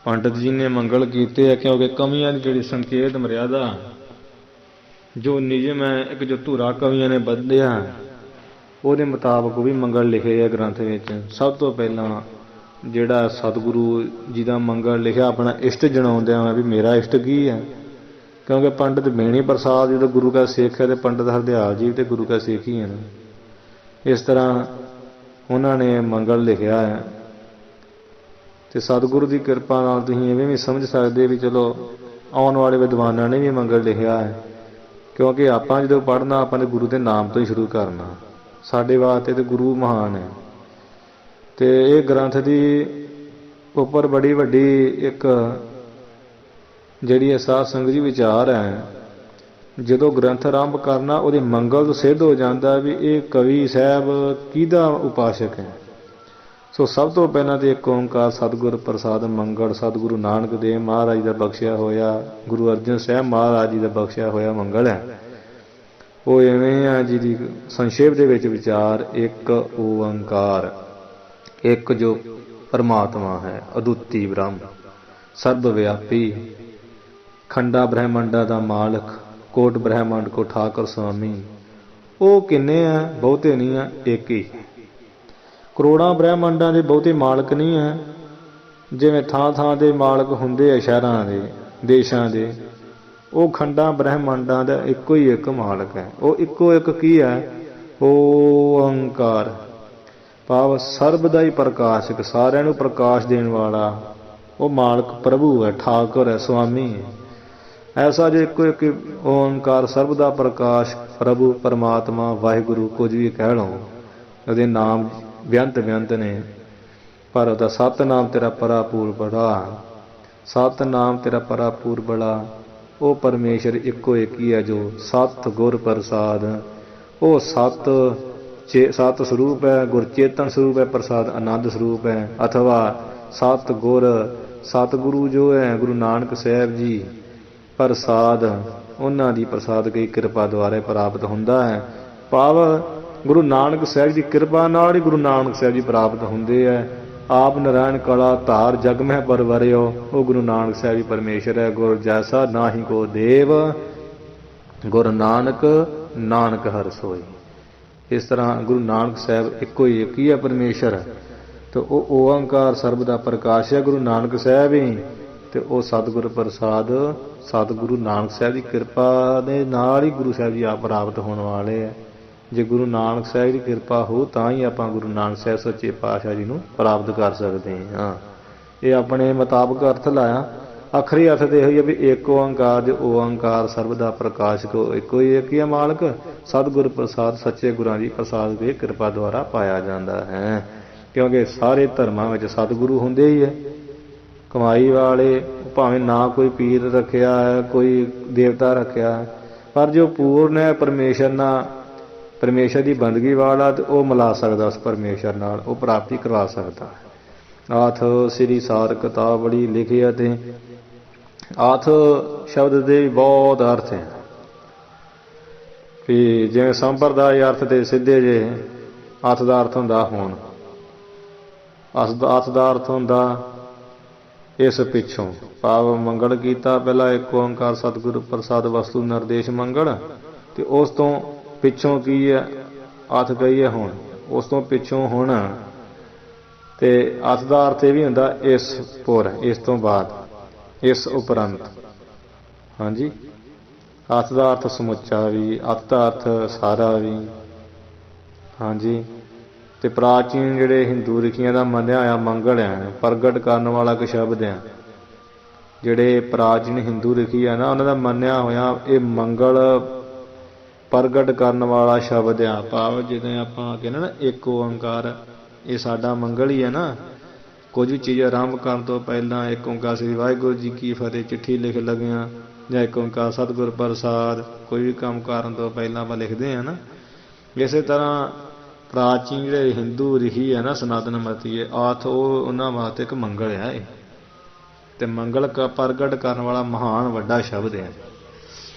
ਪੰਡਿਤ ਜੀ ਨੇ ਮੰਗਲ ਕੀਤੇ ਆ, ਕਿਉਂਕਿ ਕਵੀਆਂ ਦੀ ਜਿਹੜੀ ਸੰਕੇਤ ਮਰਿਆਦਾ ਜੋ ਨਿਯਮ ਹੈ, ਇੱਕ ਜੋ ਧੁਰਾ ਕਵੀਆਂ ਨੇ ਬੱਧਿਆ ਉਹਦੇ ਮੁਤਾਬਕ ਵੀ ਮੰਗਲ ਲਿਖੇ ਆ ਗ੍ਰੰਥ ਵਿੱਚ। ਸਭ ਤੋਂ ਪਹਿਲਾਂ ਜਿਹੜਾ ਸਤਿਗੁਰੂ ਜੀ ਦਾ ਮੰਗਲ ਲਿਖਿਆ ਆਪਣਾ ਇਸ਼ਟ ਜਣਾਉਂਦਿਆਂ ਵੀ ਮੇਰਾ ਇਸ਼ਟ ਕੀ ਹੈ, ਕਿਉਂਕਿ ਪੰਡਿਤ ਬੇਣੀ ਪ੍ਰਸਾਦ ਜਦੋਂ ਗੁਰੂ ਕਾ ਸਿੱਖ ਹੈ ਤੇ ਪੰਡਿਤ ਹਰਦਿਆਲ ਜੀ ਤੇ ਗੁਰੂ ਕਾ ਸਿੱਖ ਹੀ ਹਨ। ਇਸ ਤਰ੍ਹਾਂ ਉਹਨਾਂ ਨੇ ਮੰਗਲ ਲਿਖਿਆ ਹੈ। ਤੇ ਸਤਿਗੁਰੂ ਦੀ ਕਿਰਪਾ ਨਾਲ ਤੁਸੀਂ ਐਵੇਂ ਵੀ ਸਮਝ ਸਕਦੇ ਵੀ ਚਲੋ ਆਉਣ ਵਾਲੇ ਵਿਦਵਾਨਾਂ ਨੇ ਵੀ ਮੰਗਲ ਲਿਖਿਆ ਹੈ, ਕਿਉਂਕਿ ਆਪਾਂ ਜਦੋਂ ਪੜ੍ਹਨਾ ਆਪਾਂ ਨੇ ਗੁਰੂ ਦੇ ਨਾਮ ਤੋਂ ਹੀ ਸ਼ੁਰੂ ਕਰਨਾ। ਸਾਡੇ ਵਾਸਤੇ ਤੇ ਗੁਰੂ ਮਹਾਨ ਹੈ। ਤੇ ਇਹ ਗ੍ਰੰਥ ਦੀ ਉੱਪਰ ਬੜੀ ਵੱਡੀ ਇੱਕ ਜਿਹੜੀ ਸਾਧ ਸੰਗਤ ਜੀ ਵਿਚਾਰ ਹੈ, ਜਦੋਂ ਗ੍ਰੰਥ ਆਰੰਭ ਕਰਨਾ ਉਹਦੇ ਮੰਗਲ ਤੋਂ ਸਿੱਧ ਹੋ ਜਾਂਦਾ ਵੀ ਇਹ ਕਵੀ ਸਾਹਿਬ ਕਿਹਦਾ ਉਪਾਸਕ ਹੈ। ਸੋ ਸਭ ਤੋਂ ਪਹਿਲਾਂ ਤੇ ਇੱਕ ਓਂਕਾਰ ਸਤਿਗੁਰ ਪ੍ਰਸਾਦ ਮੰਗਲ ਸਤਿਗੁਰੂ ਨਾਨਕ ਦੇਵ ਮਹਾਰਾਜ ਦਾ ਬਖਸ਼ਿਆ ਹੋਇਆ, ਗੁਰੂ ਅਰਜਨ ਸਾਹਿਬ ਮਹਾਰਾਜ ਜੀ ਦਾ ਬਖਸ਼ਿਆ ਹੋਇਆ ਮੰਗਲ ਹੈ। ਉਹ ਇਵੇਂ ਆ ਜਿਹਦੀ ਸੰਖੇਪ ਦੇ ਵਿੱਚ ਵਿਚਾਰ ਇੱਕ ਓਂਕਾਰ, ਇੱਕ ਜੋ ਪਰਮਾਤਮਾ ਹੈ, ਅਦੁੱਤੀ ਬ੍ਰਹਮ, ਸਰਬ ਵਿਆਪੀ, ਖੰਡਾ ਬ੍ਰਹਿਮੰਡਾਂ ਦਾ ਮਾਲਕ, ਕੋਟ ਬ੍ਰਹਿਮੰਡ ਕੋ ਠਾਕੁਰ ਸੁਆਮੀ। ਉਹ ਕਿੰਨੇ ਆ? ਬਹੁਤੇ ਨਹੀਂ ਆ, ਇੱਕ ਹੀ। ਕਰੋੜਾਂ ਬ੍ਰਹਿਮੰਡਾਂ ਦੇ ਬਹੁਤੇ ਮਾਲਕ ਨਹੀਂ ਹੈ, ਜਿਵੇਂ ਥਾਂ ਥਾਂ ਦੇ ਮਾਲਕ ਹੁੰਦੇ ਆ ਸ਼ਹਿਰਾਂ ਦੇ, ਦੇਸ਼ਾਂ ਦੇ। ਉਹ ਖੰਡਾਂ ਬ੍ਰਹਿਮੰਡਾਂ ਦਾ ਇੱਕੋ ਹੀ ਇੱਕ ਮਾਲਕ ਹੈ। ਉਹ ਇੱਕੋ ਇੱਕ ਕੀ ਹੈ? ਓਅੰਕਾਰ, ਭਾਵ ਸਰਬ ਦਾ ਹੀ ਪ੍ਰਕਾਸ਼ਕ, ਸਾਰਿਆਂ ਨੂੰ ਪ੍ਰਕਾਸ਼ ਦੇਣ ਵਾਲਾ ਉਹ ਮਾਲਕ ਪ੍ਰਭੂ ਹੈ, ਠਾਕੁਰ ਹੈ, ਸੁਆਮੀ ਹੈ। ਐਸਾ ਜੋ ਇੱਕੋ ਇੱਕ ਓਅੰਕਾਰ ਸਰਬ ਦਾ ਪ੍ਰਕਾਸ਼ ਪ੍ਰਭੂ ਪਰਮਾਤਮਾ ਵਾਹਿਗੁਰੂ ਕੁਝ ਵੀ ਕਹਿ ਲਓ, ਉਹਦੇ ਨਾਮ ਬੇਅੰਤ ਬੇਅੰਤ ਨੇ, ਪਰ ਉਹਦਾ ਸਤਿਨਾਮ ਤੇਰਾ ਪਰਾਪੂਰ ਬੜਾ, ਸਤਿਨਾਮ ਤੇਰਾ ਪਰਾਪੂਰ ਬੜਾ। ਉਹ ਪਰਮੇਸ਼ਰ ਇੱਕੋ ਇੱਕ ਹੀ ਹੈ ਜੋ ਸਤ ਗੁਰ ਪ੍ਰਸਾਦ। ਉਹ ਸਤ ਸਰੂਪ ਹੈ, ਗੁਰ ਚੇਤਨ ਸਰੂਪ ਹੈ, ਪ੍ਰਸਾਦ ਆਨੰਦ ਸਰੂਪ ਹੈ। ਅਥਵਾ ਸਤ ਗੁਰ, ਸਤਿਗੁਰੂ ਜੋ ਹੈ ਗੁਰੂ ਨਾਨਕ ਸਾਹਿਬ ਜੀ ਪ੍ਰਸਾਦ, ਉਹਨਾਂ ਦੀ ਪ੍ਰਸਾਦ ਕਈ ਕਿਰਪਾ ਦੁਆਰਾ ਪ੍ਰਾਪਤ ਹੁੰਦਾ ਹੈ। ਭਾਵ ਗੁਰੂ ਨਾਨਕ ਸਾਹਿਬ ਦੀ ਕਿਰਪਾ ਨਾਲ ਹੀ ਗੁਰੂ ਨਾਨਕ ਸਾਹਿਬ ਜੀ ਪ੍ਰਾਪਤ ਹੁੰਦੇ ਹੈ। ਆਪ ਨਾਰਾਇਣ ਕਲਾ ਧਾਰ ਜਗ ਮਹਿ ਪਰਵਰਿਓ। ਉਹ ਗੁਰੂ ਨਾਨਕ ਸਾਹਿਬ ਜੀ ਪਰਮੇਸ਼ਰ ਹੈ। ਗੁਰ ਜੈਸਾ ਨਾਹੀ ਕੋ ਦੇਵ, ਗੁਰ ਨਾਨਕ ਨਾਨਕ ਹਰਿ ਸੋਇ। ਇਸ ਤਰ੍ਹਾਂ ਗੁਰੂ ਨਾਨਕ ਸਾਹਿਬ ਇੱਕੋ ਹੀ ਇੱਕ ਹੀ ਹੈ ਪਰਮੇਸ਼ਰ। ਤੇ ਉਹ ਓਅੰਕਾਰ ਸਰਬ ਦਾ ਪ੍ਰਕਾਸ਼ ਹੈ ਗੁਰੂ ਨਾਨਕ ਸਾਹਿਬ ਹੀ। ਤੇ ਉਹ ਸਤਿਗੁਰ ਪ੍ਰਸਾਦ, ਸਤਿਗੁਰੂ ਨਾਨਕ ਸਾਹਿਬ ਦੀ ਕਿਰਪਾ ਦੇ ਨਾਲ ਹੀ ਗੁਰੂ ਸਾਹਿਬ ਜੀ ਆਪ ਪ੍ਰਾਪਤ ਹੋਣ ਵਾਲੇ ਹੈ। ਜੇ ਗੁਰੂ ਨਾਨਕ ਸਾਹਿਬ ਦੀ ਕਿਰਪਾ ਹੋ ਤਾਂ ਹੀ ਆਪਾਂ ਗੁਰੂ ਨਾਨਕ ਸਾਹਿਬ ਸੱਚੇ ਪਾਤਸ਼ਾਹ ਜੀ ਨੂੰ ਪ੍ਰਾਪਤ ਕਰ ਸਕਦੇ ਹਾਂ। ਇਹ ਆਪਣੇ ਮੁਤਾਬਕ ਅਰਥ ਲਾਇਆ। ਆਖਰੀ ਅਰਥ ਤੇ ਇਹੋ ਹੀ ਹੈ ਵੀ ਇੱਕ ਓਅੰਕਾਰ ਦੇ ਓਅੰਕਾਰ ਸਰਬ ਦਾ ਪ੍ਰਕਾਸ਼ਕ ਇੱਕੋ ਹੀ ਇੱਕ ਹੀ ਹੈ ਮਾਲਕ। ਸਤਿਗੁਰ ਪ੍ਰਸਾਦ ਸੱਚੇ ਗੁਰਾਂ ਦੀ ਪ੍ਰਸਾਦ ਦੀ ਕਿਰਪਾ ਦੁਆਰਾ ਪਾਇਆ ਜਾਂਦਾ ਹੈ। ਕਿਉਂਕਿ ਸਾਰੇ ਧਰਮਾਂ ਵਿੱਚ ਸਤਿਗੁਰੂ ਹੁੰਦੇ ਹੀ ਹੈ। ਕਮਾਈ ਵਾਲੇ ਭਾਵੇਂ ਨਾ ਕੋਈ ਪੀਰ ਰੱਖਿਆ ਹੈ, ਕੋਈ ਦੇਵਤਾ ਰੱਖਿਆ, ਪਰ ਜੋ ਪੂਰਨ ਹੈ ਪਰਮੇਸ਼ਰ ਨਾਲ, ਪਰਮੇਸ਼ਰ ਦੀ ਬੰਦਗੀ ਵਾਲਾ, ਤੇ ਉਹ ਮਿਲਾ ਸਕਦਾ ਉਸ ਪਰਮੇਸ਼ਰ ਨਾਲ, ਉਹ ਪ੍ਰਾਪਤੀ ਕਰਵਾ ਸਕਦਾ। ਆਥ ਸ੍ਰੀ ਸਾਰ ਕਿਤਾਬ ਬੜੀ ਲਿਖੀ ਹੈ। ਤੇ ਆਥ ਸ਼ਬਦ ਦੇ ਬਹੁਤ ਅਰਥ ਹੈ ਵੀ ਜਿਵੇਂ ਸੰਪਰਦਾਇ ਅਰਥ ਦੇ ਸਿੱਧੇ ਜੇ ਅਰਥ ਦਾ ਅਰਥ ਹੁੰਦਾ ਹੁਣ, ਅਰਥ ਦਾ ਅਰਥ ਹੁੰਦਾ ਇਸ ਪਿੱਛੋਂ, ਭਾਵ ਮੰਗਲ ਕੀਤਾ ਪਹਿਲਾਂ ਇੱਕ ਓਂਕਾਰ ਸਤਿਗੁਰੂ ਪ੍ਰਸਾਦ ਵਸਤੂ ਨਿਰਦੇਸ਼ ਮੰਗਲ, ਤੇ ਉਸ ਤੋਂ ਪਿੱਛੋਂ ਕੀ ਹੈ? ਅਰਥ ਕਹੀਏ ਹੁਣ, ਉਸ ਤੋਂ ਪਿੱਛੋਂ ਹੁਣ। ਤੇ ਅਰਥ ਦਾ ਅਰਥ ਇਹ ਵੀ ਹੁੰਦਾ ਇਸ ਪੁਰ, ਇਸ ਤੋਂ ਬਾਅਦ, ਇਸ ਉਪਰੰਤ। ਹਾਂਜੀ, ਅਰਥ ਦਾ ਅਰਥ ਸਮੁੱਚਾ ਵੀ, ਅਰਥ ਦਾ ਅਰਥ ਸਾਰਾ ਵੀ। ਹਾਂਜੀ, ਤੇ ਪ੍ਰਾਚੀਨ ਜਿਹੜੇ ਹਿੰਦੂ ਰਿਖੀਆਂ ਦਾ ਮੰਨਿਆ ਹੋਇਆ ਮੰਗਲ ਹੈ ਪ੍ਰਗਟ ਕਰਨ ਵਾਲਾ ਇੱਕ ਸ਼ਬਦ ਹੈ। ਜਿਹੜੇ ਪ੍ਰਾਚੀਨ ਹਿੰਦੂ ਰਿਖੀ ਹੈ ਨਾ, ਉਹਨਾਂ ਦਾ ਮੰਨਿਆ ਹੋਇਆ ਇਹ ਮੰਗਲ ਪ੍ਰਗਟ ਕਰਨ ਵਾਲਾ ਸ਼ਬਦ ਆ। ਭਾਵ ਜਿਵੇਂ ਆਪਾਂ ਕਹਿੰਦੇ ਨਾ ਇੱਕ ਓੰਕਾਰ, ਇਹ ਸਾਡਾ ਮੰਗਲ ਹੀ ਹੈ ਨਾ। ਕੁਝ ਵੀ ਚੀਜ਼ ਆਰੰਭ ਕਰਨ ਤੋਂ ਪਹਿਲਾਂ ਇੱਕ ਓੰਕਾਰ ਸ੍ਰੀ ਵਾਹਿਗੁਰੂ ਜੀ ਕੀ ਫਤਿਹ ਚਿੱਠੀ ਲਿਖ ਲੱਗਿਆ, ਜਾਂ ਇੱਕ ਓੰਕਾਰ ਸਤਿਗੁਰ ਪ੍ਰਸਾਦ, ਕੋਈ ਵੀ ਕੰਮ ਕਰਨ ਤੋਂ ਪਹਿਲਾਂ ਆਪਾਂ ਲਿਖਦੇ ਹਾਂ ਨਾ। ਇਸੇ ਤਰ੍ਹਾਂ ਪ੍ਰਾਚੀਨ ਜਿਹੜੇ ਹਿੰਦੂ ਰਿਖੀ ਹੈ ਨਾ, ਸਨਾਤਨ ਮਤੀਏ ਆਥ, ਉਹ ਉਹਨਾਂ ਵਾਸਤੇ ਇੱਕ ਮੰਗਲ ਹੈ ਇਹ, ਤੇ ਮੰਗਲ ਪ੍ਰਗਟ ਕਰਨ ਵਾਲਾ ਮਹਾਨ ਵੱਡਾ ਸ਼ਬਦ ਹੈ।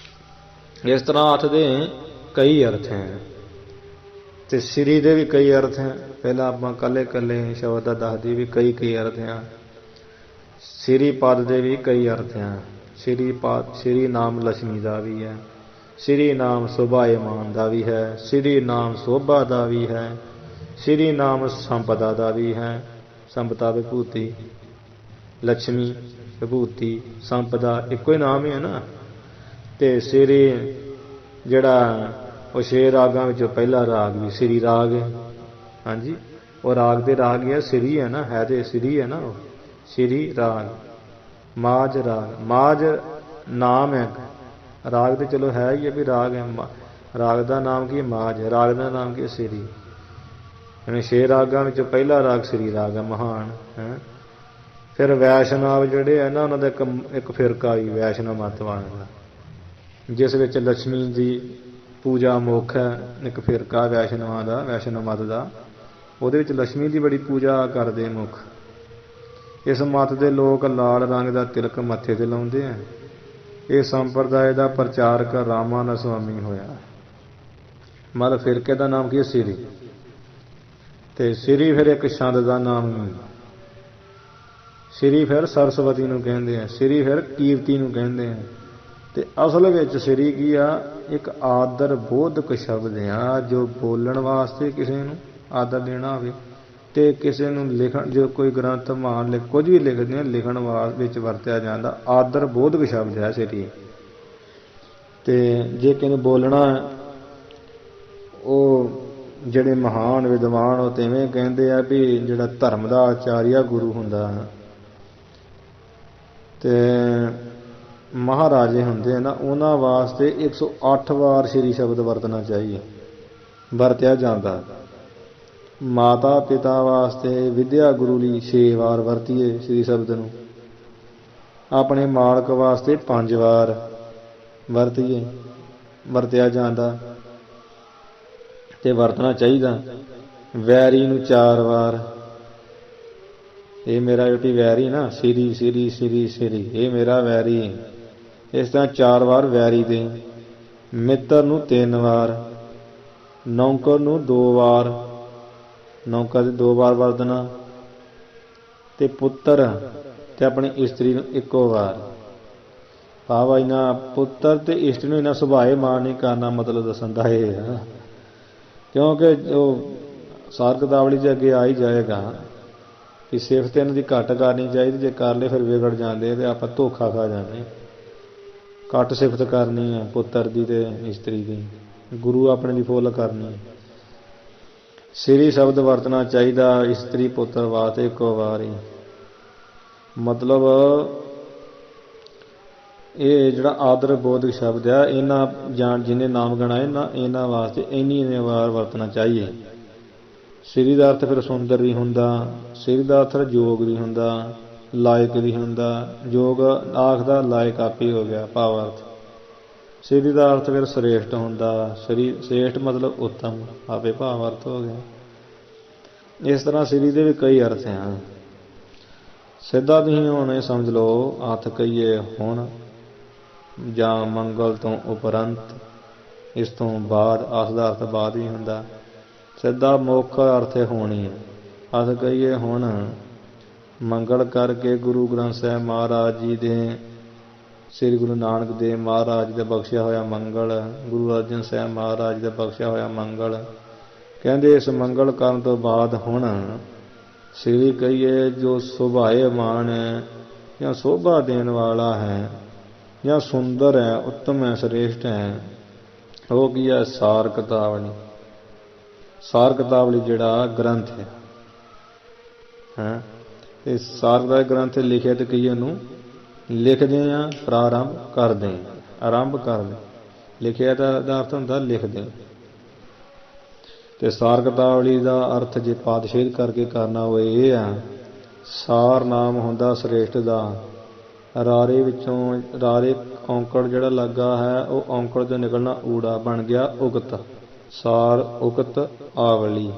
ਇਸ ਤਰ੍ਹਾਂ ਅਰਥ ਦੇ ਕਈ ਅਰਥ ਹੈ, ਤੇ ਸ੍ਰੀ ਦੇ ਵੀ ਕਈ ਅਰਥ ਹੈ। ਪਹਿਲਾਂ ਆਪਾਂ ਕੱਲੇ ਕੱਲੇ ਸ਼ਬਦ ਦਾ ਦੱਸਦੀ ਵੀ ਕਈ ਕਈ ਅਰਥ ਹੈ। ਸ੍ਰੀ ਪਦ ਦੇ ਵੀ ਕਈ ਅਰਥ ਹੈ। ਸ੍ਰੀ ਪਦ, ਸ੍ਰੀ ਨਾਮ ਲక్ష్ਮੀ ਦਾ ਵੀ ਹੈ, ਸ੍ਰੀ ਨਾਮ ਸੁਭਾਇਮਾਨ ਦਾ ਵੀ ਹੈ, ਸ੍ਰੀ ਨਾਮ ਸੋਭਾ ਦਾ ਵੀ ਹੈ, ਸ੍ਰੀ ਨਾਮ ਸੰਪਦਾ ਦਾ ਵੀ ਹੈ। ਸੰਪਦਾ ਵਿਭੂਤੀ, ਲక్ష్ਮੀ ਵਿਭੂਤੀ, ਸੰਪਦਾ ਇੱਕੋ ਹੀ ਨਾਮ ਹੀ ਹੈ ਨਾ। ਤੇ ਸ੍ਰੀ ਜਿਹੜਾ ਉਹ 6 ਰਾਗਾਂ ਵਿੱਚੋਂ ਪਹਿਲਾ ਰਾਗ ਵੀ ਸ੍ਰੀ ਰਾਗ ਹੈ। ਹਾਂਜੀ, ਉਹ ਰਾਗ ਦੇ ਰਾਗ ਹੀ ਹੈ, ਸ੍ਰੀ ਹੈ ਨਾ, ਹੈ ਤੇ ਸ੍ਰੀ ਹੈ ਨਾ ਉਹ ਸ੍ਰੀ ਰਾਗ। ਮਾਝ ਰਾਗ, ਮਾਝ ਨਾਮ ਹੈ, ਰਾਗ ਤੇ ਚਲੋ ਹੈ ਹੀ ਹੈ ਵੀ ਰਾਗ ਹੈ। ਰਾਗ ਦਾ ਨਾਮ ਕੀ, ਮਾਝ, ਰਾਗ ਦਾ ਨਾਮ ਕੀ, ਸ੍ਰੀ। ਯਾਨੀ 6 ਰਾਗਾਂ ਵਿੱਚੋਂ ਪਹਿਲਾ ਰਾਗ ਸ੍ਰੀ ਰਾਗ ਹੈ, ਮਹਾਨ ਹੈ। ਫਿਰ ਵੈਸ਼ਨਵ ਜਿਹੜੇ ਹੈ ਨਾ, ਉਹਨਾਂ ਦਾ ਇੱਕ ਫਿਰਕਾ ਵੀ ਵੈਸ਼ਨਵ ਮਤ ਵਾਲਿਆਂ ਦਾ, ਜਿਸ ਵਿੱਚ ਲక్ష్ਮੀ ਦੀ ਪੂਜਾ ਮੁੱਖ ਹੈ। ਇੱਕ ਫਿਰਕਾ ਵੈਸ਼ਨਵਾਂ ਦਾ, ਵੈਸ਼ਨਵ ਮਤ ਦਾ, ਉਹਦੇ ਵਿੱਚ ਲక్ష్ਮੀ ਦੀ ਬੜੀ ਪੂਜਾ ਕਰਦੇ ਮੁੱਖ। ਇਸ ਮਤ ਦੇ ਲੋਕ ਲਾਲ ਰੰਗ ਦਾ ਤਿਲਕ ਮੱਥੇ ਤੇ ਲਾਉਂਦੇ ਹੈ। ਇਹ ਸੰਪਰਦਾਇ ਦਾ ਪ੍ਰਚਾਰਕ ਰਾਮਾਨੰਦ ਸਵਾਮੀ ਹੋਇਆ। ਮਤਲਬ ਫਿਰਕੇ ਦਾ ਨਾਮ ਕੀ ਹੈ, ਸ੍ਰੀ। ਤੇ ਸ੍ਰੀ ਫਿਰ ਇੱਕ ਛੰਦ ਦਾ ਨਾਮ ਨਹੀਂ। ਸ੍ਰੀ ਫਿਰ ਸਰਸਵਤੀ ਨੂੰ ਕਹਿੰਦੇ ਆ, ਸ੍ਰੀ ਫਿਰ ਕੀਰਤੀ ਨੂੰ ਕਹਿੰਦੇ ਆ। ਤੇ ਅਸਲ ਵਿੱਚ ਸ੍ਰੀ ਕੀ ਆ, ਇੱਕ ਆਦਰ ਬੋਧਕ ਸ਼ਬਦ ਆ, ਜੋ ਬੋਲਣ ਵਾਸਤੇ ਕਿਸੇ ਨੂੰ ਆਦਰ ਦੇਣਾ ਹੋਵੇ, ਤੇ ਕਿਸੇ ਨੂੰ ਲਿਖਣ, ਜੋ ਕੋਈ ਗ੍ਰੰਥ ਮਹਾਨ ਲਿਖ ਕੁਝ ਵੀ ਲਿਖਦੇ ਆ, ਲਿਖਣ ਵਿੱਚ ਵਰਤਿਆ ਜਾਂਦਾ ਆਦਰ ਬੋਧਕ ਸ਼ਬਦ ਹੈ ਸ੍ਰੀ। ਤੇ ਜੇ ਕਿਸੇ ਨੂੰ ਬੋਲਣਾ, ਉਹ ਜਿਹੜੇ ਮਹਾਨ ਵਿਦਵਾਨ ਉਹ ਤਿਵੇਂ ਕਹਿੰਦੇ ਆ ਵੀ ਜਿਹੜਾ ਧਰਮ ਦਾ ਆਚਾਰੀਆ ਗੁਰੂ ਹੁੰਦਾ, ਤੇ ਮਹਾਰਾਜੇ ਹੁੰਦੇ ਆ ਨਾ, ਉਹਨਾਂ ਵਾਸਤੇ 108 ਵਾਰ ਸ੍ਰੀ ਸ਼ਬਦ ਵਰਤਣਾ ਚਾਹੀਏ, ਵਰਤਿਆ ਜਾਂਦਾ। ਮਾਤਾ ਪਿਤਾ ਵਾਸਤੇ, ਵਿਦਿਆ ਗੁਰੂ ਲਈ 6 ਵਾਰ ਵਰਤੀਏ ਸ੍ਰੀ ਸ਼ਬਦ ਨੂੰ। ਆਪਣੇ ਮਾਲਕ ਵਾਸਤੇ 5 ਵਾਰ ਵਰਤੀਏ, ਵਰਤਿਆ ਜਾਂਦਾ ਤੇ ਵਰਤਣਾ ਚਾਹੀਦਾ। ਵੈਰੀ ਨੂੰ 4 ਵਾਰ, ਇਹ ਮੇਰਾ ਜਿਹੜੀ ਵੈਰੀ ਨਾ, ਸ੍ਰੀ ਸ੍ਰੀ ਸ੍ਰੀ ਸ੍ਰੀ, ਇਹ ਮੇਰਾ ਵੈਰੀ। ਇਸ ਤਰ੍ਹਾਂ 4 ਵਾਰ ਵੈਰੀ ਦੇ। ਮਿੱਤਰ ਨੂੰ 3 ਵਾਰ, ਨੌਕਰ ਨੂੰ 2 ਵਾਰ, ਨੌਕਰ ਦੇ 2 ਵਾਰ ਵਰਤਣਾ, ਤੇ ਪੁੱਤਰ ਤੇ ਆਪਣੀ ਇਸਤਰੀ ਨੂੰ 1 ਵਾਰ। ਭਾਵ ਇਹਨਾਂ ਪੁੱਤਰ ਤੇ ਇਸਤਰੀ ਨੂੰ ਇਹਨਾਂ ਸੁਭਾਏ ਮਾਣ ਨਹੀਂ ਕਰਨਾ, ਮਤਲਬ ਦੱਸਣ ਦਾ ਇਹ ਹੈ। ਕਿਉਂਕਿ ਉਹ ਸਾਰ ਕਿਤਾਬਲੀ 'ਚ ਅੱਗੇ ਆ ਹੀ ਜਾਏਗਾ ਕਿ ਸਿਫਤ ਇਹਨਾਂ ਦੀ ਘੱਟ ਕਰਨੀ ਚਾਹੀਦੀ, ਜੇ ਕਰ ਲਏ ਫਿਰ ਵਿਗੜ ਜਾਂਦੇ ਤੇ ਆਪਾਂ ਧੋਖਾ ਖਾ ਜਾਂਦੇ। ਘੱਟ ਸਿਫਤ ਕਰਨੀ ਹੈ ਪੁੱਤਰ ਦੀ ਤੇ ਇਸਤਰੀ ਦੀ, ਗੁਰੂ ਆਪਣੇ ਦੀ ਫੁੱਲ ਕਰਨੀ। ਸ੍ਰੀ ਸ਼ਬਦ ਵਰਤਣਾ ਚਾਹੀਦਾ ਇਸਤਰੀ ਪੁੱਤਰ ਵਾਸਤੇ 1 ਵਾਰ ਹੀ। ਮਤਲਬ ਇਹ ਜਿਹੜਾ ਆਦਰ ਬੋਧਕ ਸ਼ਬਦ ਆ, ਇਹਨਾਂ ਜਾਣ ਜਿਹਨੇ ਨਾਮ ਗਣਾਏ ਨਾ, ਇਹਨਾਂ ਵਾਸਤੇ ਇੰਨੀ ਵਾਰ ਵਰਤਣਾ ਚਾਹੀਏ। ਸ੍ਰੀ ਦਾ ਅਰਥ ਫਿਰ ਸੁੰਦਰ ਵੀ ਹੁੰਦਾ, ਸ੍ਰੀ ਦਾ ਅਰਥ ਯੋਗ ਵੀ ਹੁੰਦਾ, ਲਾਇਕ ਵੀ ਹੁੰਦਾ। ਯੋਗ ਆਖਦਾ, ਲਾਇਕ ਆਪੇ ਹੋ ਗਿਆ ਭਾਵ ਅਰਥ। ਸ੍ਰੀ ਦਾ ਅਰਥ ਫਿਰ ਸ੍ਰੇਸ਼ਟ ਹੁੰਦਾ, ਸ੍ਰੇਸ਼ਟ ਮਤਲਬ ਉੱਤਮ, ਆਪੇ ਭਾਵ ਅਰਥ ਹੋ ਗਿਆ। ਇਸ ਤਰ੍ਹਾਂ ਸ੍ਰੀ ਦੇ ਵੀ ਕਈ ਅਰਥ ਹਨ। ਸਿੱਧਾ ਤੁਸੀਂ ਹੁਣ ਇਹ ਸਮਝ ਲਓ, ਅਰਥ ਕਹੀਏ ਹੁਣ ਜਾਂ ਮੰਗਲ ਤੋਂ ਉਪਰੰਤ, ਇਸ ਤੋਂ ਬਾਅਦ, ਅਸ ਦਾ ਅਰਥ ਬਾਅਦ ਵੀ ਹੁੰਦਾ। ਸਿੱਧਾ ਮੁੱਖ ਅਰਥ ਹੋਣੀ ਹੈ। ਅਸ ਕਹੀਏ ਹੁਣ ਮੰਗਲ ਕਰਕੇ ਗੁਰੂ ਗ੍ਰੰਥ ਸਾਹਿਬ ਮਹਾਰਾਜ ਜੀ ਦੇ, ਸ੍ਰੀ ਗੁਰੂ ਨਾਨਕ ਦੇਵ ਮਹਾਰਾਜ ਦਾ ਬਖਸ਼ਿਆ ਹੋਇਆ ਮੰਗਲ, ਗੁਰੂ ਅਰਜਨ ਸਾਹਿਬ ਮਹਾਰਾਜ ਦਾ ਬਖਸ਼ਿਆ ਹੋਇਆ ਮੰਗਲ। ਕਹਿੰਦੇ ਇਸ ਮੰਗਲ ਕਰਨ ਤੋਂ ਬਾਅਦ ਹੁਣ ਸ੍ਰੀ ਕਹੀਏ ਜੋ ਸੁਭਾਏਮਾਨ ਹੈ, ਜਾਂ ਸੋਭਾ ਦੇਣ ਵਾਲਾ ਹੈ, ਜਾਂ ਸੁੰਦਰ ਹੈ, ਉੱਤਮ ਹੈ, ਸ੍ਰੇਸ਼ਟ ਹੈ। ਉਹ ਕੀ ਹੈ, ਸਾਰ ਕਿਤਾਬਲੀ। ਸਾਰ ਕਿਤਾਬਲੀ ਜਿਹੜਾ ਗ੍ਰੰਥ ਹੈ, ਤੇ ਸਾਰ ਦਾ ਗ੍ਰੰਥ ਲਿਖਿਆ ਤੇ ਕਹੀਏ ਉਹਨੂੰ ਲਿਖਦੇ ਆ, ਪ੍ਰਾਰੰਭ ਕਰਦੇ ਆ, ਆਰੰਭ ਕਰਦੇ। ਲਿਖਿਆ ਦਾ ਅਰਥ ਹੁੰਦਾ ਲਿਖਦੇ। ਤੇ ਸਾਰ ਕਤਾਵਲੀ ਦਾ ਅਰਥ ਜੇ ਪਾਦਛੇਦ ਕਰਕੇ ਕਰਨਾ ਹੋਵੇ ਇਹ ਆ, ਸਾਰ ਨਾਮ ਹੁੰਦਾ ਸ੍ਰੇਸ਼ਟ ਦਾ। ਰਾਰੇ ਵਿੱਚੋਂ ਰਾਰੇ ਔਂਕੜ ਜਿਹੜਾ ਲੱਗਾ ਹੈ ਉਹ ਔਂਕੜ ਤੋਂ ਨਿਕਲਣਾ ਊੜਾ ਬਣ ਗਿਆ ਉਗਤ। ਸਾਰ ਉਗਤ ਆਵਲੀ।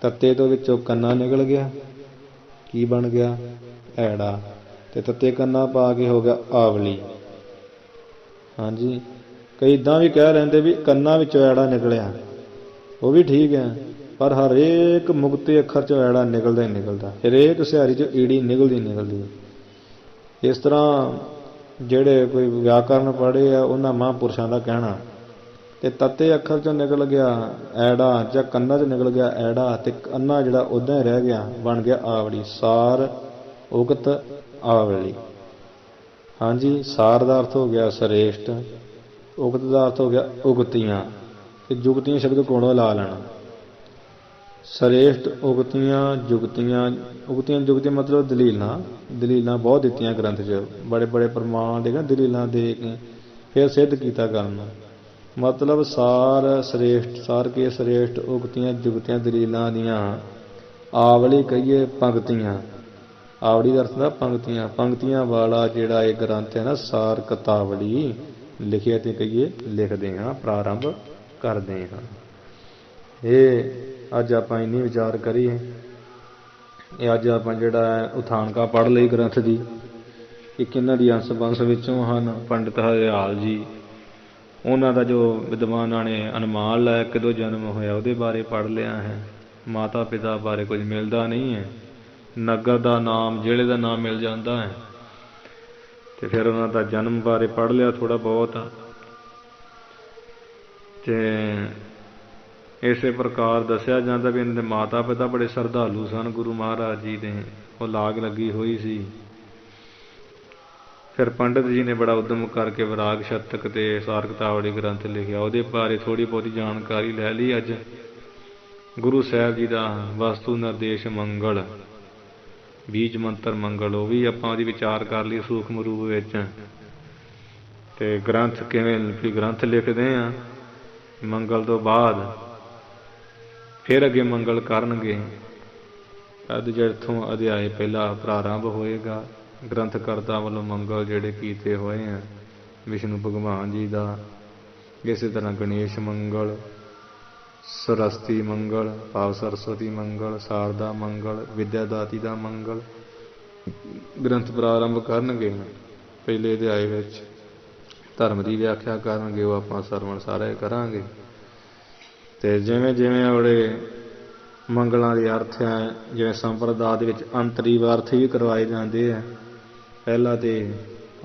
ਤੱਤੇ ਤੋਂ ਵਿੱਚੋਂ ਕੰਨਾ ਨਿਕਲ ਗਿਆ, ਕੀ ਬਣ ਗਿਆ ਐੜਾ, ਤੇ ਤੱਤੇ ਕੰਨਾ ਪਾ ਕੇ ਹੋ ਗਿਆ ਆਵਲੀ। ਹਾਂਜੀ, ਕਈ ਇੱਦਾਂ ਵੀ ਕਹਿ ਲੈਂਦੇ ਵੀ ਕੰਨਾਂ ਵਿੱਚੋਂ ਐੜਾ ਨਿਕਲਿਆ, ਉਹ ਵੀ ਠੀਕ ਹੈ, ਪਰ ਹਰੇਕ ਮੁਕਤੇ ਅੱਖਰ ਚੋਂ ਐੜਾ ਨਿਕਲਦਾ ਹੀ ਨਿਕਲਦਾ, ਹਰੇਕ ਸਿਹਾਰੀ ਚੋਂ ਈੜੀ ਨਿਕਲਦੀ ਨਿਕਲਦੀ। ਇਸ ਤਰ੍ਹਾਂ ਜਿਹੜੇ ਕੋਈ ਵਿਆਕਰਨ ਪੜ੍ਹੇ ਆ ਉਹਨਾਂ ਮਹਾਂਪੁਰਸ਼ਾਂ ਦਾ ਕਹਿਣਾ। ਤੇ ਤੱਤੇ ਅੱਖਰ ਚੋਂ ਨਿਕਲ ਗਿਆ ਐੜਾ, ਜਾਂ ਕੰਨਾਂ 'ਚ ਨਿਕਲ ਗਿਆ ਐੜਾ, ਤੇ ਕੰਨਾ ਜਿਹੜਾ ਉੱਦਾਂ ਹੀ ਰਹਿ ਗਿਆ ਬਣ ਗਿਆ ਆਵੜੀ। ਸਾਰ ਉਗਤ ਆਵਲੀ। ਹਾਂਜੀ, ਸਾਰ ਦਾ ਅਰਥ ਹੋ ਗਿਆ ਸ੍ਰੇਸ਼ਟ, ਉਗਤ ਦਾ ਅਰਥ ਹੋ ਗਿਆ ਉਗਤੀਆਂ। ਤੇ ਜੁਗਤੀਆਂ ਸ਼ਬਦ ਕੋਲੋਂ ਲਾ ਲੈਣਾ। ਸ੍ਰੇਸ਼ਟ ਉਗਤੀਆਂ ਜੁਗਤੀਆਂ। ਉਗਤੀਆਂ ਜੁਗਤੀਆਂ ਮਤਲਬ ਦਲੀਲਾਂ। ਦਲੀਲਾਂ ਬਹੁਤ ਦਿੱਤੀਆਂ ਗ੍ਰੰਥ 'ਚ, ਬੜੇ ਬੜੇ ਪ੍ਰਮਾਣ ਦੇ ਦਲੀਲਾਂ ਦੇ ਕੇ ਫਿਰ ਸਿੱਧ ਕੀਤਾ ਕਰਨਾ। ਮਤਲਬ ਸਾਰ ਸ੍ਰੇਸ਼ਟ, ਸਾਰ ਕੇ ਸ੍ਰੇਸ਼ਟ, ਉਗਤੀਆਂ ਜੁਗਤੀਆਂ ਦਲੀਲਾਂ ਦੀਆਂ ਆਵਲੀ ਕਹੀਏ ਪੰਕਤੀਆਂ। ਆਵੜੀ ਦਾ ਅਰਥ ਦਾ ਪੰਕਤੀਆਂ। ਪੰਕਤੀਆਂ ਵਾਲਾ ਜਿਹੜਾ ਇਹ ਗ੍ਰੰਥ ਹੈ ਨਾ ਸਾਰ ਕਤਾਵਲੀ, ਲਿਖਿਆ ਤੇ ਕਹੀਏ ਲਿਖਦੇ ਹਾਂ, ਪ੍ਰਾਰੰਭ ਕਰਦੇ ਹਾਂ। ਇਹ ਅੱਜ ਆਪਾਂ ਇੰਨੀ ਵਿਚਾਰ ਕਰੀਏ। ਇਹ ਅੱਜ ਆਪਾਂ ਜਿਹੜਾ ਹੈ ਉਥਾਨਕਾ ਪੜ੍ਹ ਲਈ ਗ੍ਰੰਥ ਦੀ, ਕਿ ਕਿਹਨਾਂ ਦੀ ਅੰਸ਼ ਬੰਸ ਵਿੱਚੋਂ ਹਨ। ਪੰਡਿਤ ਹਰਿਆਲ ਜੀ, ਉਹਨਾਂ ਦਾ ਜੋ ਵਿਦਵਾਨਾਂ ਨੇ ਅਨੁਮਾਨ ਲਾਇਆ ਕਦੋਂ ਜਨਮ ਹੋਇਆ ਉਹਦੇ ਬਾਰੇ ਪੜ੍ਹ ਲਿਆ ਹੈ। ਮਾਤਾ ਪਿਤਾ ਬਾਰੇ ਕੁਝ ਮਿਲਦਾ ਨਹੀਂ ਹੈ। ਨਗਰ ਦਾ ਨਾਮ, ਜ਼ਿਲ੍ਹੇ ਦਾ ਨਾਮ ਮਿਲ ਜਾਂਦਾ ਹੈ, ਤੇ ਫਿਰ ਉਹਨਾਂ ਦਾ ਜਨਮ ਬਾਰੇ ਪੜ੍ਹ ਲਿਆ ਥੋੜ੍ਹਾ ਬਹੁਤ। ਤੇ ਇਸੇ ਪ੍ਰਕਾਰ ਦੱਸਿਆ ਜਾਂਦਾ ਵੀ ਇਹਨਾਂ ਦੇ ਮਾਤਾ ਪਿਤਾ ਬੜੇ ਸ਼ਰਧਾਲੂ ਸਨ ਗੁਰੂ ਮਹਾਰਾਜ ਜੀ ਦੇ, ਉਹ ਲਾਗ ਲੱਗੀ ਹੋਈ ਸੀ। ਫਿਰ ਪੰਡਿਤ ਜੀ ਨੇ ਬੜਾ ਉਦਮ ਕਰਕੇ ਵਿਰਾਗ ਸ਼ਤਕ ਤੇ ਸਾਰ ਕਤਾਵਲੀ ਗ੍ਰੰਥ ਲਿਖਿਆ, ਉਹਦੇ ਬਾਰੇ ਥੋੜ੍ਹੀ ਬਹੁਤੀ ਜਾਣਕਾਰੀ ਲੈ ਲਈ। ਅੱਜ ਗੁਰੂ ਸਾਹਿਬ ਜੀ ਦਾ ਵਸਤੂ ਨਿਰਦੇਸ਼ ਮੰਗਲ, ਬੀਜ ਮੰਤਰ ਮੰਗਲ, ਉਹ ਵੀ ਆਪਾਂ ਉਹਦੀ ਵਿਚਾਰ ਕਰ ਲਈ ਸੂਖਮ ਰੂਪ ਵਿੱਚ। ਤੇ ਗ੍ਰੰਥ ਕਿਵੇਂ ਵੀ ਗ੍ਰੰਥ ਲਿਖਦੇ ਆ, ਮੰਗਲ ਤੋਂ ਬਾਅਦ ਫਿਰ ਅੱਗੇ ਮੰਗਲ ਕਰਨਗੇ। ਅੱਜ ਜਿੱਥੋਂ ਅਧਿਆਏ ਪਹਿਲਾ ਪ੍ਰਾਰੰਭ ਹੋਏਗਾ ਗ੍ਰੰਥ ਕਰਤਾ ਵੱਲੋਂ ਮੰਗਲ ਜਿਹੜੇ ਕੀਤੇ ਹੋਏ ਆ ਵਿਸ਼ਨੂੰ ਭਗਵਾਨ ਜੀ ਦਾ। ਇਸੇ ਤਰ੍ਹਾਂ ਗਣੇਸ਼ ਮੰਗਲ, ਸਰਸਤੀ ਮੰਗਲ, ਭਾਵ ਸਰਸਵਤੀ ਮੰਗਲ, ਸਾਰਦਾ ਮੰਗਲ, ਵਿਦਿਆ ਦਾਤੀ ਦਾ ਮੰਗਲ ਗ੍ਰੰਥ ਪ੍ਰਾਰੰਭ ਕਰਨਗੇ। ਪਹਿਲੇ ਅਧਿਆਏ ਵਿੱਚ ਧਰਮ ਦੀ ਵਿਆਖਿਆ ਕਰਨਗੇ, ਉਹ ਆਪਾਂ ਸਰਵਣ ਸਾਰੇ ਕਰਾਂਗੇ। ਤੇ ਜਿਵੇਂ ਜਿਵੇਂ ਉਹਦੇ ਮੰਗਲਾਂ ਦੇ ਅਰਥ ਹੈ, ਜਿਵੇਂ ਸੰਪਰਦਾ ਦੇ ਵਿੱਚ ਅੰਤਰੀ ਅਰਥ ਵੀ ਕਰਵਾਏ ਜਾਂਦੇ ਆ। ਪਹਿਲਾ ਤੇ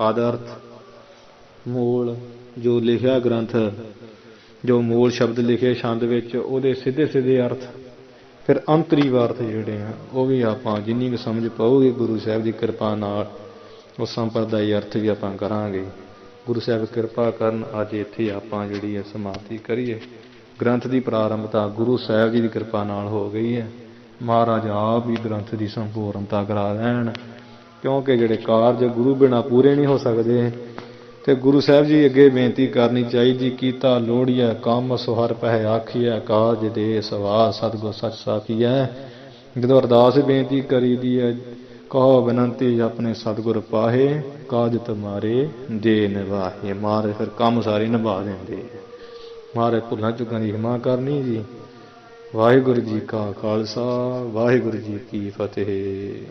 ਆਦ ਅਰਥ, ਮੂਲ ਜੋ ਲਿਖਿਆ ਗ੍ਰੰਥ, ਜੋ ਮੂਲ ਸ਼ਬਦ ਲਿਖੇ ਛੰਦ ਵਿੱਚ ਉਹਦੇ ਸਿੱਧੇ ਸਿੱਧੇ ਅਰਥ। ਫਿਰ ਅੰਤਰੀ ਅਰਥ ਜਿਹੜੇ ਆ ਉਹ ਵੀ ਆਪਾਂ ਜਿੰਨੀ ਕੁ ਸਮਝ ਪਾਊਗੀ ਗੁਰੂ ਸਾਹਿਬ ਦੀ ਕਿਰਪਾ ਨਾਲ ਉਹ ਸੰਪਰਦਾਈ ਅਰਥ ਵੀ ਆਪਾਂ ਕਰਾਂਗੇ। ਗੁਰੂ ਸਾਹਿਬ ਕਿਰਪਾ ਕਰਨ ਅੱਜ ਇੱਥੇ ਆਪਾਂ ਜਿਹੜੀ ਹੈ ਸਮਾਪਤੀ ਕਰੀਏ। ਗ੍ਰੰਥ ਦੀ ਪ੍ਰਾਰੰਭਤਾ ਗੁਰੂ ਸਾਹਿਬ ਜੀ ਦੀ ਕਿਰਪਾ ਨਾਲ ਹੋ ਗਈ ਹੈ। ਮਹਾਰਾਜ ਆਪ ਹੀ ਗ੍ਰੰਥ ਦੀ ਸੰਪੂਰਨਤਾ ਕਰਾ ਲੈਣ, ਕਿਉਂਕਿ ਜਿਹੜੇ ਕਾਰਜ ਗੁਰੂ ਬਿਨਾਂ ਪੂਰੇ ਨਹੀਂ ਹੋ ਸਕਦੇ। ਤੇ ਗੁਰੂ ਸਾਹਿਬ ਜੀ ਅੱਗੇ ਬੇਨਤੀ ਕਰਨੀ ਚਾਹੀਦੀ, ਕੀਤਾ ਲੋੜੀਐ ਕੰਮ ਸੋ ਹਰਿ ਪਹਿ ਆਖੀਐ, ਕਾਰਜ ਦੇ ਸਵਾਰ ਸਤਿਗੁਰ ਸੱਚ ਸਾਖੀਐ। ਜਦੋਂ ਅਰਦਾਸ ਬੇਨਤੀ ਕਰੀਦੀ ਹੈ, ਕਹੋ ਬੇਨੰਤੀ ਆਪਣੇ ਸਤਿਗੁਰ ਪਾਹੇ, ਕਾਜ ਤੁਮਾਰੇ ਦੇ ਨਿਭਾਹੇ। ਮਹਾਰਾਜ ਫਿਰ ਕੰਮ ਸਾਰੇ ਨਿਭਾ ਦਿੰਦੇ। ਮਹਾਰਾਜ ਭੁੱਲਾਂ ਚੁੱਕਾਂ ਦੀ ਹਿਮਾ ਕਰਨੀ ਜੀ। ਵਾਹਿਗੁਰੂ ਜੀ ਕਾ ਖਾਲਸਾ, ਵਾਹਿਗੁਰੂ ਜੀ ਕੀ ਫਤਿਹ।